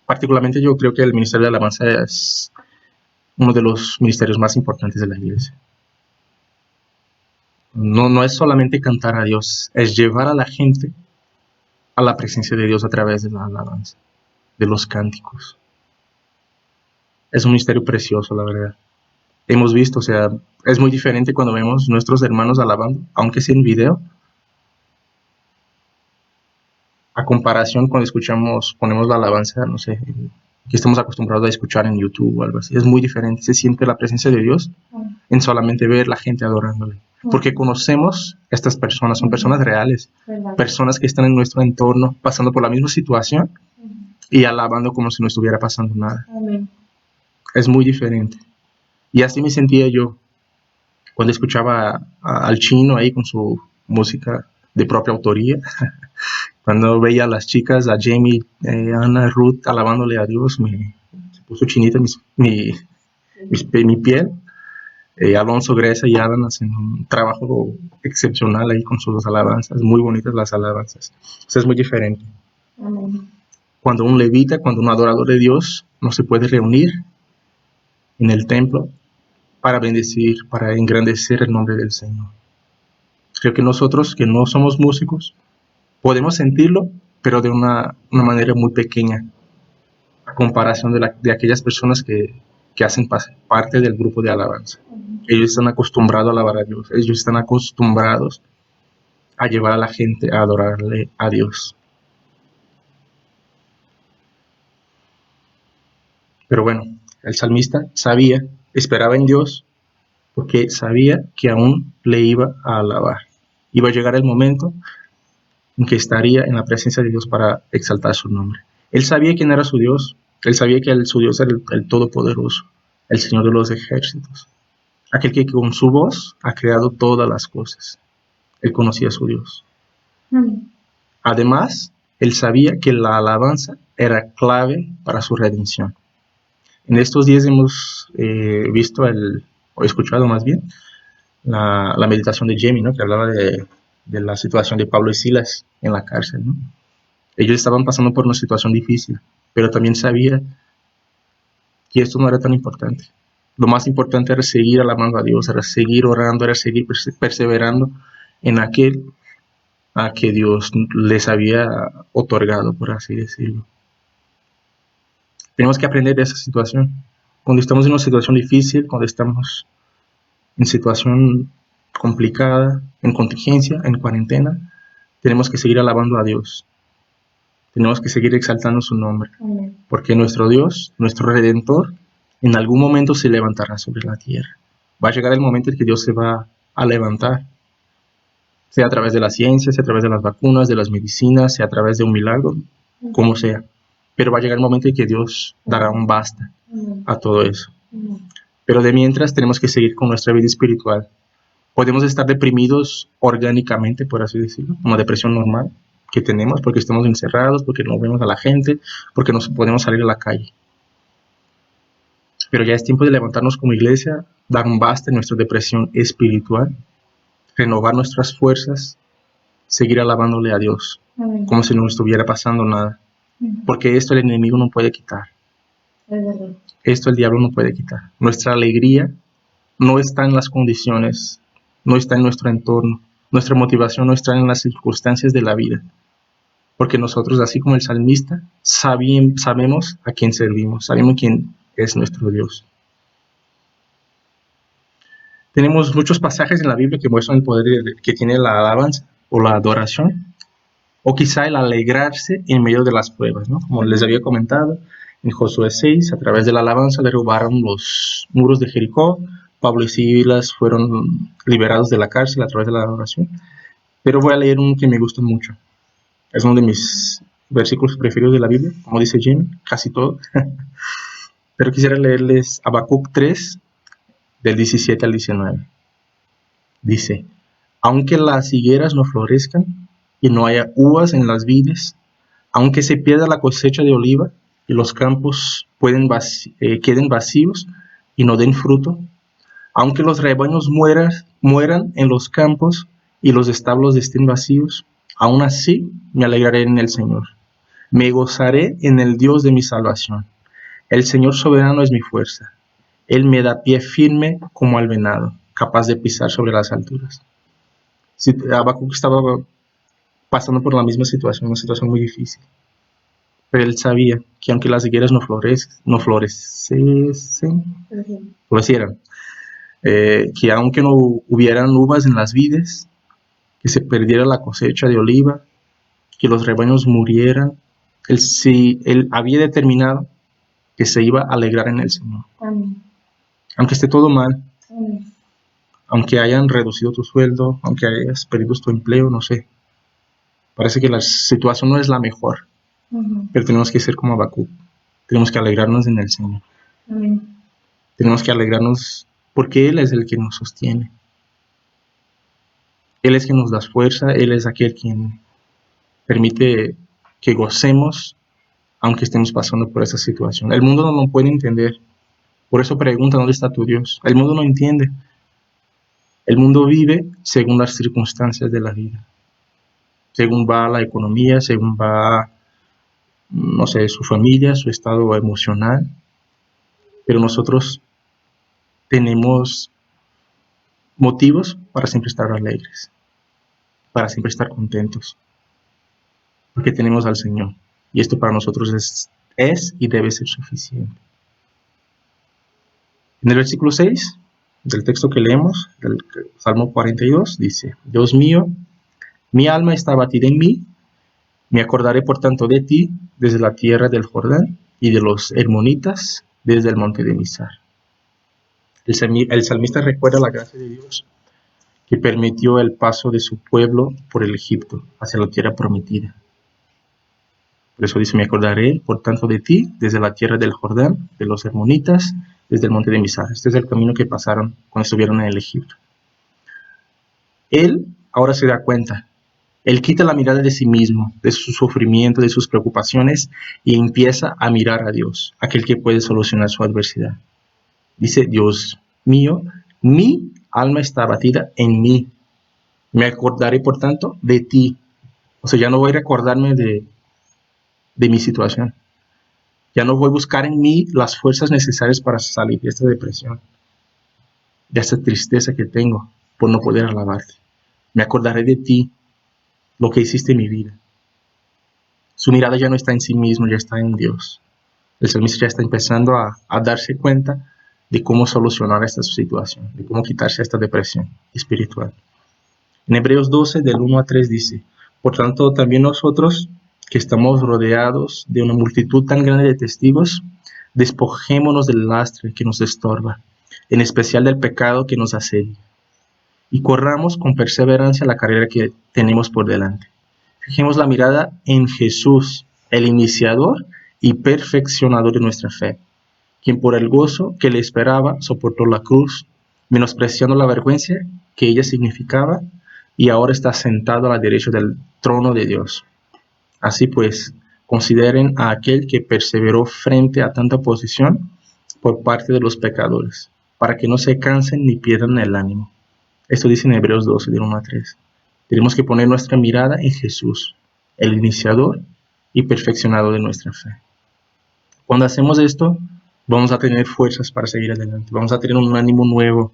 Particularmente yo creo que el ministerio de alabanza es uno de los ministerios más importantes de la iglesia. No es solamente cantar a Dios, es llevar a la gente a la presencia de Dios a través de la alabanza, de los cánticos. Es un misterio precioso, la verdad. Hemos visto, o sea, es muy diferente cuando vemos nuestros hermanos alabando, aunque sea en video, a comparación cuando ponemos la alabanza, no sé, que estamos acostumbrados a escuchar en YouTube o algo así. Es muy diferente, se siente la presencia de Dios en solamente ver la gente adorándole. Porque conocemos estas personas, son personas reales, personas que están en nuestro entorno, pasando por la misma situación y alabando como si no estuviera pasando nada. Amén. Es muy diferente. Y así me sentía yo cuando escuchaba al chino ahí con su música de propia autoría. Cuando veía a las chicas, a Jamie, Ana, Ruth, alabándole a Dios, se puso chinita mi piel. Alonso, Grecia y Alan hacen un trabajo excepcional ahí con sus alabanzas, muy bonitas las alabanzas. O sea, es muy diferente. Amén. Cuando un levita, cuando un adorador de Dios no se puede reunir en el templo para bendecir, para engrandecer el nombre del Señor. Creo que nosotros, que no somos músicos, podemos sentirlo, pero de una manera muy pequeña, a comparación de aquellas personas que hacen parte del grupo de alabanza. Ellos están acostumbrados a alabar a Dios, ellos están acostumbrados a llevar a la gente a adorarle a Dios. Pero bueno, el salmista sabía, esperaba en Dios, porque sabía que aún le iba a alabar. Iba a llegar el momento en que estaría en la presencia de Dios para exaltar su nombre. Él sabía quién era su Dios. Él sabía que su Dios era el Todopoderoso, el Señor de los ejércitos, aquel que con su voz ha creado todas las cosas. Él conocía a su Dios. Además, él sabía que la alabanza era clave para su redención. En estos días hemos visto, o escuchado más bien, la meditación de Jamie, ¿no? Que hablaba de la situación de Pablo y Silas en la cárcel, ¿no? Ellos estaban pasando por una situación difícil, pero también sabía que esto no era tan importante. Lo más importante era seguir alabando a Dios, era seguir orando, era seguir perseverando en aquel a que Dios les había otorgado, por así decirlo. Tenemos que aprender de esa situación. Cuando estamos en una situación difícil, cuando estamos en situación complicada, en contingencia, en cuarentena, tenemos que seguir alabando a Dios. Tenemos que seguir exaltando su nombre. Porque nuestro Dios, nuestro Redentor, en algún momento se levantará sobre la tierra. Va a llegar el momento en que Dios se va a levantar. Sea a través de la ciencia, sea a través de las vacunas, de las medicinas, sea a través de un milagro, como sea. Pero va a llegar el momento en que Dios dará un basta a todo eso. Pero de mientras tenemos que seguir con nuestra vida espiritual. Podemos estar deprimidos orgánicamente, por así decirlo, una depresión normal que tenemos porque estamos encerrados, porque no vemos a la gente, porque no podemos salir a la calle. Pero ya es tiempo de levantarnos como iglesia, dar un basta en nuestra depresión espiritual, renovar nuestras fuerzas, seguir alabándole a Dios, como si no estuviera pasando nada. Porque esto el enemigo no puede quitar. Esto el diablo no puede quitar. Nuestra alegría no está en las condiciones, no está en nuestro entorno. Nuestra motivación no está en las circunstancias de la vida. Porque nosotros, así como el salmista, sabemos a quién servimos, sabemos quién es nuestro Dios. Tenemos muchos pasajes en la Biblia que muestran el poder que tiene la alabanza o la adoración, o quizá el alegrarse en medio de las pruebas, ¿no? Como les había comentado, en Josué 6, a través de la alabanza derrubaron los muros de Jericó. Pablo y Silas fueron liberados de la cárcel a través de la adoración. Pero voy a leer uno que me gusta mucho. Es uno de mis versículos preferidos de la Biblia, como dice Jim, casi todo. Pero quisiera leerles Habacuc 3, del 17 al 19. Dice: aunque las higueras no florezcan y no haya uvas en las vides, aunque se pierda la cosecha de oliva y los campos queden vacíos y no den fruto, aunque los rebaños mueran en los campos y los establos estén vacíos, aún así me alegraré en el Señor. Me gozaré en el Dios de mi salvación. El Señor soberano es mi fuerza. Él me da pie firme como al venado, capaz de pisar sobre las alturas. Habacuc estaba pasando por la misma situación, una situación muy difícil. Pero él sabía que aunque las higueras no florecieran, que aunque no hubieran uvas en las vides, que se perdiera la cosecha de oliva, que los rebaños murieran, él había determinado que se iba a alegrar en el Señor. Amén. Aunque esté todo mal, Amén. aunque hayan reducido tu sueldo, aunque hayas perdido tu empleo, no sé. Parece que la situación no es la mejor, pero tenemos que ser como Habacuc. Tenemos que alegrarnos en el Señor. Amén. Tenemos que alegrarnos porque Él es el que nos sostiene. Él es quien nos da fuerza, Él es aquel quien permite que gocemos aunque estemos pasando por esa situación. El mundo no lo puede entender. Por eso pregunta, ¿dónde está tu Dios? El mundo no entiende. El mundo vive según las circunstancias de la vida. Según va la economía, según va, no sé, su familia, su estado emocional. Pero nosotros tenemos motivos para siempre estar alegres, para siempre estar contentos, porque tenemos al Señor. Y esto para nosotros es y debe ser suficiente. En el versículo 6 del texto que leemos, del Salmo 42, dice: Dios mío, mi alma está abatida en mí, me acordaré por tanto de ti desde la tierra del Jordán y de los hermonitas, desde el monte de Mizar. El salmista recuerda la gracia de Dios que permitió el paso de su pueblo por el Egipto hacia la tierra prometida. Por eso dice, me acordaré por tanto de ti desde la tierra del Jordán, de los hermonitas, desde el monte de Mizar. Este es el camino que pasaron cuando estuvieron en el Egipto. Él ahora se da cuenta. Él quita la mirada de sí mismo, de su sufrimiento, de sus preocupaciones y empieza a mirar a Dios, aquel que puede solucionar su adversidad. Dice, Dios mío, mi alma está abatida en mí. Me acordaré, por tanto, de ti. O sea, ya no voy a recordarme de mi situación. Ya no voy a buscar en mí las fuerzas necesarias para salir de esta depresión, de esta tristeza que tengo por no poder alabarte. Me acordaré de ti, lo que hiciste en mi vida. Su mirada ya no está en sí mismo, ya está en Dios. El salmista ya está empezando a darse cuenta de cómo solucionar esta situación, de cómo quitarse esta depresión espiritual. En Hebreos 12, del 1 a 3 dice, por tanto, también nosotros, que estamos rodeados de una multitud tan grande de testigos, despojémonos del lastre que nos estorba, en especial del pecado que nos asedia, y corramos con perseverancia la carrera que tenemos por delante. Fijemos la mirada en Jesús, el iniciador y perfeccionador de nuestra fe, quien por el gozo que le esperaba soportó la cruz, menospreciando la vergüenza que ella significaba, y ahora está sentado a la derecha del trono de Dios. Así pues, consideren a aquel que perseveró frente a tanta oposición por parte de los pecadores, para que no se cansen ni pierdan el ánimo. Esto dice en Hebreos 12, del 1 a 3. Tenemos que poner nuestra mirada en Jesús, el iniciador y perfeccionador de nuestra fe. Cuando hacemos esto, vamos a tener fuerzas para seguir adelante, vamos a tener un ánimo nuevo,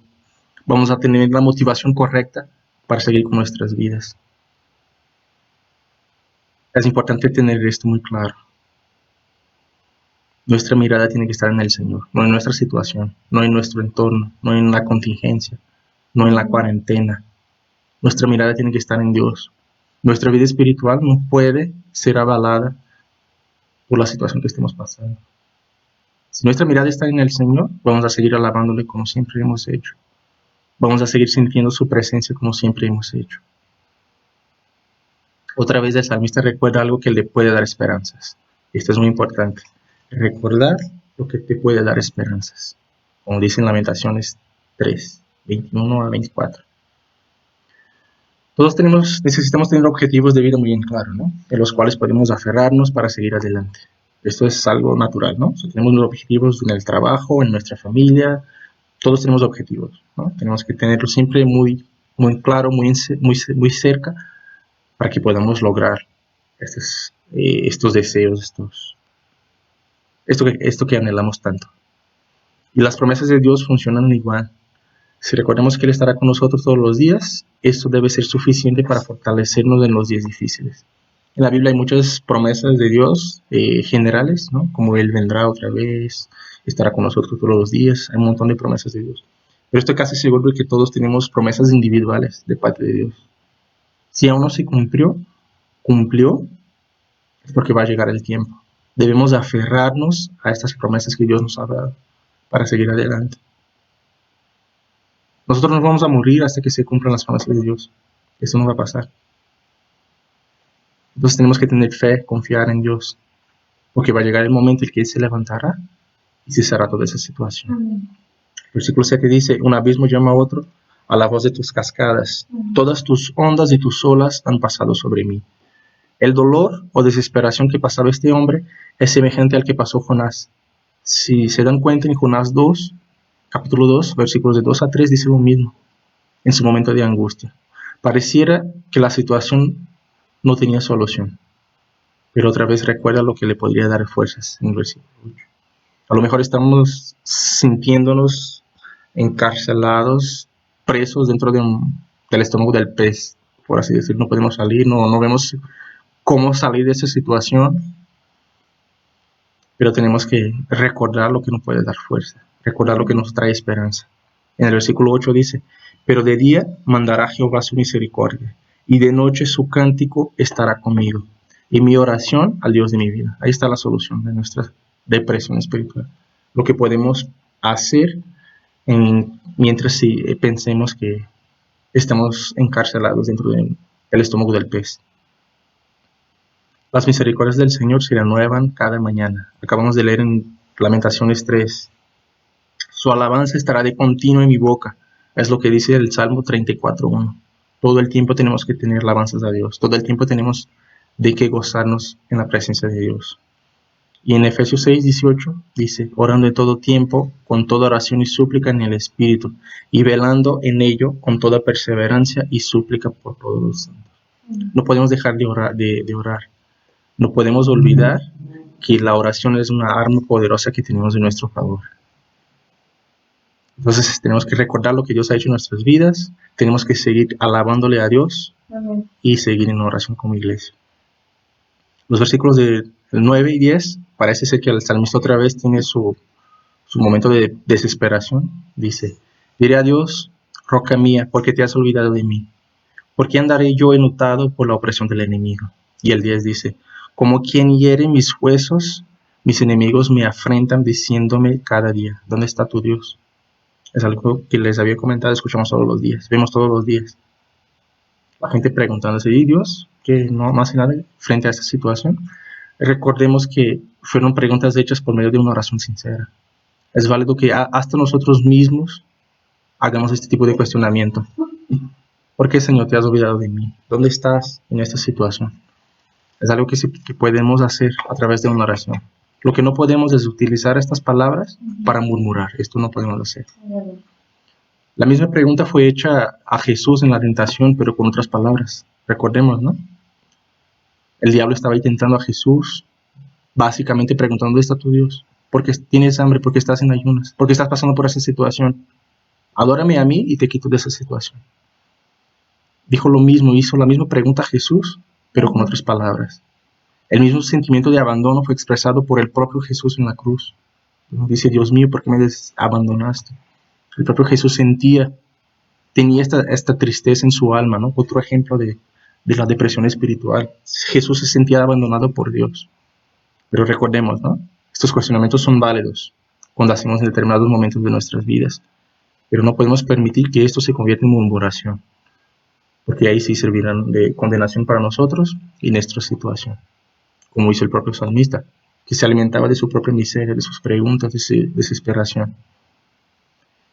vamos a tener la motivación correcta para seguir con nuestras vidas. Es importante tener esto muy claro. Nuestra mirada tiene que estar en el Señor, no en nuestra situación, no en nuestro entorno, no en la contingencia, no en la cuarentena. Nuestra mirada tiene que estar en Dios. Nuestra vida espiritual no puede ser avalada por la situación que estemos pasando. Si nuestra mirada está en el Señor, vamos a seguir alabándole como siempre hemos hecho. Vamos a seguir sintiendo su presencia como siempre hemos hecho. Otra vez el salmista recuerda algo que le puede dar esperanzas. Esto es muy importante. Recordar lo que te puede dar esperanzas. Como dice en Lamentaciones 3, 21 a 24. Todos necesitamos tener objetivos de vida muy bien claros, ¿no? En los cuales podemos aferrarnos para seguir adelante. Esto es algo natural, ¿no? O sea, tenemos objetivos en el trabajo, en nuestra familia. Todos tenemos objetivos, ¿no? Tenemos que tenerlo siempre muy claro, muy cerca, para que podamos lograr estos deseos, esto que anhelamos tanto. Y las promesas de Dios funcionan igual. Si recordemos que Él estará con nosotros todos los días, esto debe ser suficiente para fortalecernos en los días difíciles. En la Biblia hay muchas promesas de Dios generales, ¿no? Como Él vendrá otra vez, estará con nosotros todos los días. Hay un montón de promesas de Dios. Pero estoy casi seguro de que todos tenemos promesas individuales de parte de Dios. Si aún no se cumplió, es porque va a llegar el tiempo. Debemos aferrarnos a estas promesas que Dios nos ha dado para seguir adelante. Nosotros no vamos a morir hasta que se cumplan las promesas de Dios. Eso no va a pasar. Entonces tenemos que tener fe, confiar en Dios, porque va a llegar el momento en que Él se levantará y cesará toda esa situación. Amén. Versículo 7 dice, un abismo llama a otro a la voz de tus cascadas. Todas tus ondas y tus olas han pasado sobre mí. El dolor o desesperación que pasaba este hombre es semejante al que pasó Jonás. Si se dan cuenta, en Jonás 2, capítulo 2, versículos de 2 a 3, dice lo mismo, en su momento de angustia. Pareciera que la situación no tenía solución, pero otra vez recuerda lo que le podría dar fuerzas en el versículo 8. A lo mejor estamos sintiéndonos encarcelados, presos dentro del estómago del pez, por así decir. No podemos salir, no vemos cómo salir de esa situación, pero tenemos que recordar lo que nos puede dar fuerza, recordar lo que nos trae esperanza. En el versículo 8 dice, pero de día mandará Jehová su misericordia, y de noche su cántico estará conmigo, y mi oración al Dios de mi vida. Ahí está la solución de nuestra depresión espiritual. lo que podemos hacer mientras pensemos que estamos encarcelados dentro del estómago del pez. Las misericordias del Señor se renuevan cada mañana. Acabamos de leer en Lamentaciones 3. Su alabanza estará de continuo en mi boca. Es lo que dice el Salmo 34:1. Todo el tiempo tenemos que tener alabanzas a Dios. Todo el tiempo tenemos de qué gozarnos en la presencia de Dios. Y en Efesios 6:18 dice, orando de todo tiempo, con toda oración y súplica en el Espíritu, y velando en ello con toda perseverancia y súplica por todos los santos. No podemos dejar de orar. No podemos olvidar que la oración es una arma poderosa que tenemos en nuestro favor. Entonces tenemos que recordar lo que Dios ha hecho en nuestras vidas, tenemos que seguir alabándole a Dios y seguir en oración como iglesia. Los versículos del 9 y 10, parece ser que el salmista otra vez tiene su momento de desesperación. Dice, diré a Dios, roca mía, ¿por qué te has olvidado de mí? ¿Por qué andaré yo enlutado por la opresión del enemigo? Y el 10 dice, como quien hiere mis huesos, mis enemigos me afrentan diciéndome cada día, ¿dónde está tu Dios? Es algo que les había comentado, escuchamos todos los días, vemos todos los días. La gente preguntándose, ¿y Dios? Que no hace nada frente a esta situación. Recordemos que fueron preguntas hechas por medio de una oración sincera. Es válido que hasta nosotros mismos hagamos este tipo de cuestionamiento. ¿Por qué, Señor, te has olvidado de mí? ¿Dónde estás en esta situación? Es algo que podemos hacer a través de una oración. Lo que no podemos es utilizar estas palabras para murmurar. Esto no podemos hacer. La misma pregunta fue hecha a Jesús en la tentación, pero con otras palabras. Recordemos, ¿no? El diablo estaba intentando a Jesús, básicamente preguntando, ¿dónde está tu Dios? ¿Por qué tienes hambre? ¿Por qué estás en ayunas? ¿Por qué estás pasando por esa situación? Adórame a mí y te quito de esa situación. Dijo lo mismo, hizo la misma pregunta a Jesús, pero con otras palabras. El mismo sentimiento de abandono fue expresado por el propio Jesús en la cruz. Dice, Dios mío, ¿por qué me abandonaste? El propio Jesús tenía esta tristeza en su alma, ¿no? Otro ejemplo de la depresión espiritual. Jesús se sentía abandonado por Dios. Pero recordemos, ¿no? Estos cuestionamientos son válidos cuando hacemos en determinados momentos de nuestras vidas. Pero no podemos permitir que esto se convierta en murmuración, porque ahí sí servirán de condenación para nosotros y nuestra situación, como hizo el propio salmista, que se alimentaba de su propia miseria, de sus preguntas, de su desesperación.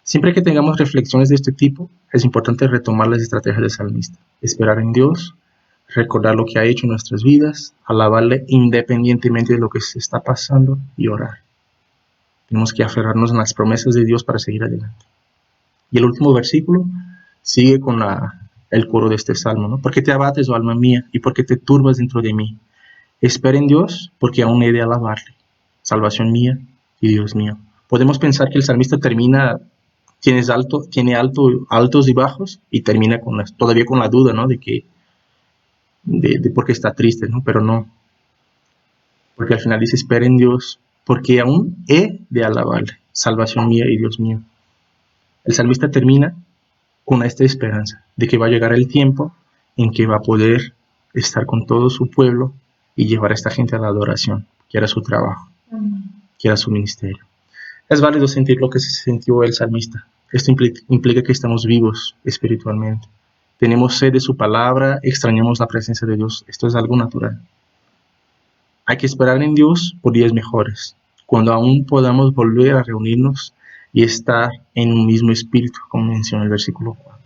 Siempre que tengamos reflexiones de este tipo, es importante retomar las estrategias del salmista, esperar en Dios, recordar lo que ha hecho en nuestras vidas, alabarle independientemente de lo que se está pasando y orar. Tenemos que aferrarnos en las promesas de Dios para seguir adelante. Y el último versículo sigue con el coro de este salmo, ¿no? ¿Por qué te abates, oh alma mía, y por qué te turbas dentro de mí? Espera en Dios, porque aún he de alabarle, salvación mía y Dios mío. Podemos pensar que el salmista tiene altos y bajos, y termina todavía con la duda, ¿no? De por qué está triste, ¿no? Pero no, porque al final dice, espera en Dios, porque aún he de alabarle, salvación mía y Dios mío. El salmista termina con esta esperanza de que va a llegar el tiempo en que va a poder estar con todo su pueblo y llevar a esta gente a la adoración, que era su trabajo, que era su ministerio. Es válido sentir lo que se sintió el salmista. Esto implica que estamos vivos espiritualmente. Tenemos sed de su palabra, extrañamos la presencia de Dios. Esto es algo natural. Hay que esperar en Dios por días mejores, cuando aún podamos volver a reunirnos y estar en un mismo espíritu, como menciona el versículo 4.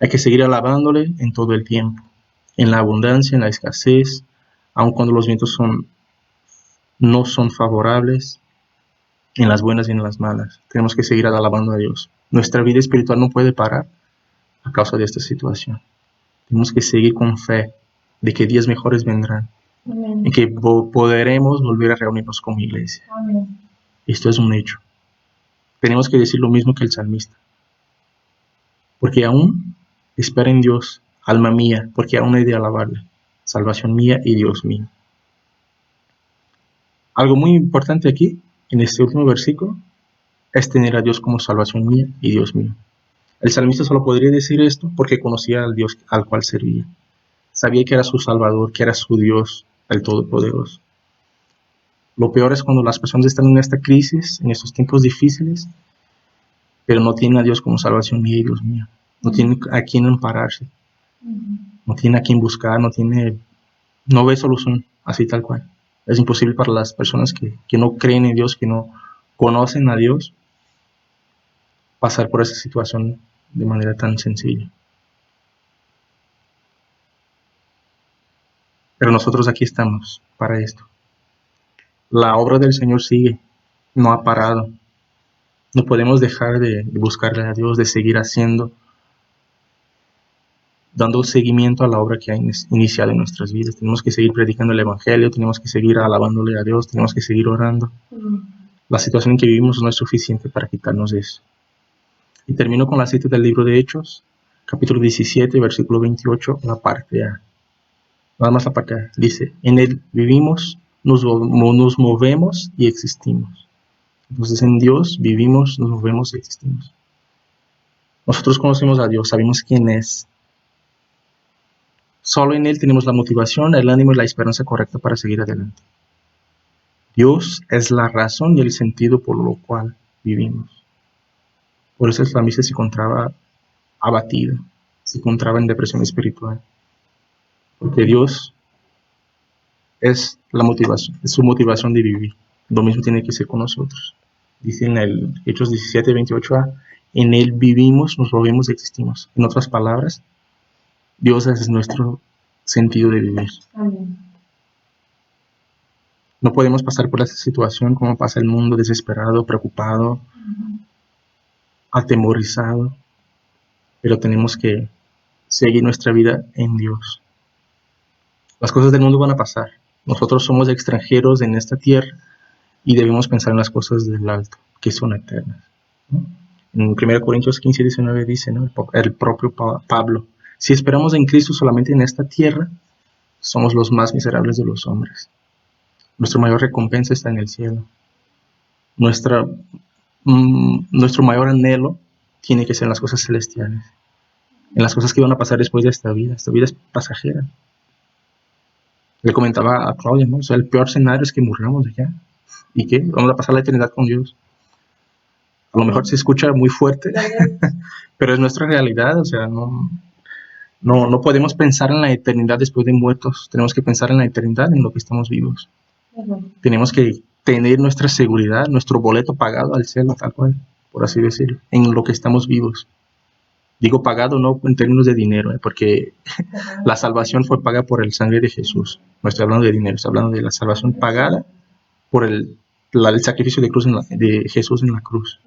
Hay que seguir alabándole en todo el tiempo, en la abundancia, en la escasez, aun cuando los vientos no son favorables, en las buenas y en las malas. Tenemos que seguir alabando a Dios. Nuestra vida espiritual no puede parar a causa de esta situación. Tenemos que seguir con fe de que días mejores vendrán, en que podremos volver a reunirnos como iglesia. Esto es un hecho. Tenemos que decir lo mismo que el salmista. Porque aún espera en Dios, alma mía, porque aún he de alabarle, salvación mía y Dios mío. Algo muy importante aquí, en este último versículo, es tener a Dios como salvación mía y Dios mío. El salmista solo podría decir esto porque conocía al Dios al cual servía. Sabía que era su Salvador, que era su Dios, el Todopoderoso. Lo peor es cuando las personas están en esta crisis, en estos tiempos difíciles, pero no tienen a Dios como salvación. Y Dios mío, no tienen a quién ampararse, no tienen a quién buscar, no ve solución así tal cual. Es imposible para las personas que no creen en Dios, que no conocen a Dios, pasar por esa situación de manera tan sencilla. Pero nosotros aquí estamos para esto. La obra del Señor sigue, no ha parado. No podemos dejar de buscarle a Dios, de seguir dando seguimiento a la obra que ha iniciado en nuestras vidas. Tenemos que seguir predicando el Evangelio, tenemos que seguir alabándole a Dios, tenemos que seguir orando. La situación en que vivimos no es suficiente para quitarnos de eso. Y termino con la cita del libro de Hechos, capítulo 17, versículo 28, la parte A. Nada más la parte A. Dice, en Él vivimos, nos movemos y existimos. Entonces en Dios vivimos, nos movemos y existimos. Nosotros conocemos a Dios, sabemos quién es. Solo en Él tenemos la motivación, el ánimo y la esperanza correcta para seguir adelante. Dios es la razón y el sentido por lo cual vivimos. Por eso el salmista se encontraba abatido, se encontraba en depresión espiritual. Porque Dios es la motivación, es su motivación de vivir. Lo mismo tiene que ser con nosotros. Dice en el Hechos 17, 28a, en Él vivimos, nos movemos y existimos. En otras palabras, Dios es nuestro sentido de vivir. Amén. No podemos pasar por esa situación como pasa el mundo, desesperado, preocupado, atemorizado, pero tenemos que seguir nuestra vida en Dios. Las cosas del mundo van a pasar. Nosotros somos extranjeros en esta tierra y debemos pensar en las cosas del alto, que son eternas, ¿no? En 1 Corintios 15, 19 dice, ¿no? El propio Pablo, si esperamos en Cristo solamente en esta tierra, somos los más miserables de los hombres. Nuestra mayor recompensa está en el cielo. Nuestro mayor anhelo tiene que ser en las cosas celestiales, en las cosas que van a pasar después de esta vida. Esta vida es pasajera. Le comentaba a Claudia, ¿no? O sea, el peor escenario es que muramos ya. ¿Y qué? Vamos a pasar la eternidad con Dios. A lo mejor se escucha muy fuerte, pero es nuestra realidad. O sea, no podemos pensar en la eternidad después de muertos. Tenemos que pensar en la eternidad en lo que estamos vivos. Tenemos que tener nuestra seguridad, nuestro boleto pagado al cielo, tal cual, por así decirlo, en lo que estamos vivos. Digo pagado no en términos de dinero, porque la salvación fue pagada por el sangre de Jesús. No estoy hablando de dinero, estoy hablando de la salvación pagada por el sacrificio de Jesús en la cruz.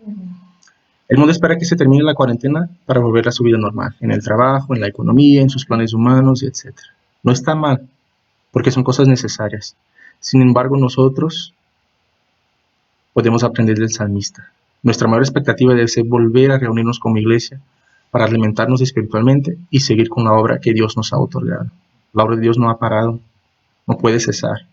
El mundo espera que se termine la cuarentena para volver a su vida normal, en el trabajo, en la economía, en sus planes humanos, etc. No está mal, porque son cosas necesarias. Sin embargo, nosotros podemos aprender del salmista. Nuestra mayor expectativa debe ser volver a reunirnos como iglesia para alimentarnos espiritualmente y seguir con la obra que Dios nos ha otorgado. La obra de Dios no ha parado, no puede cesar.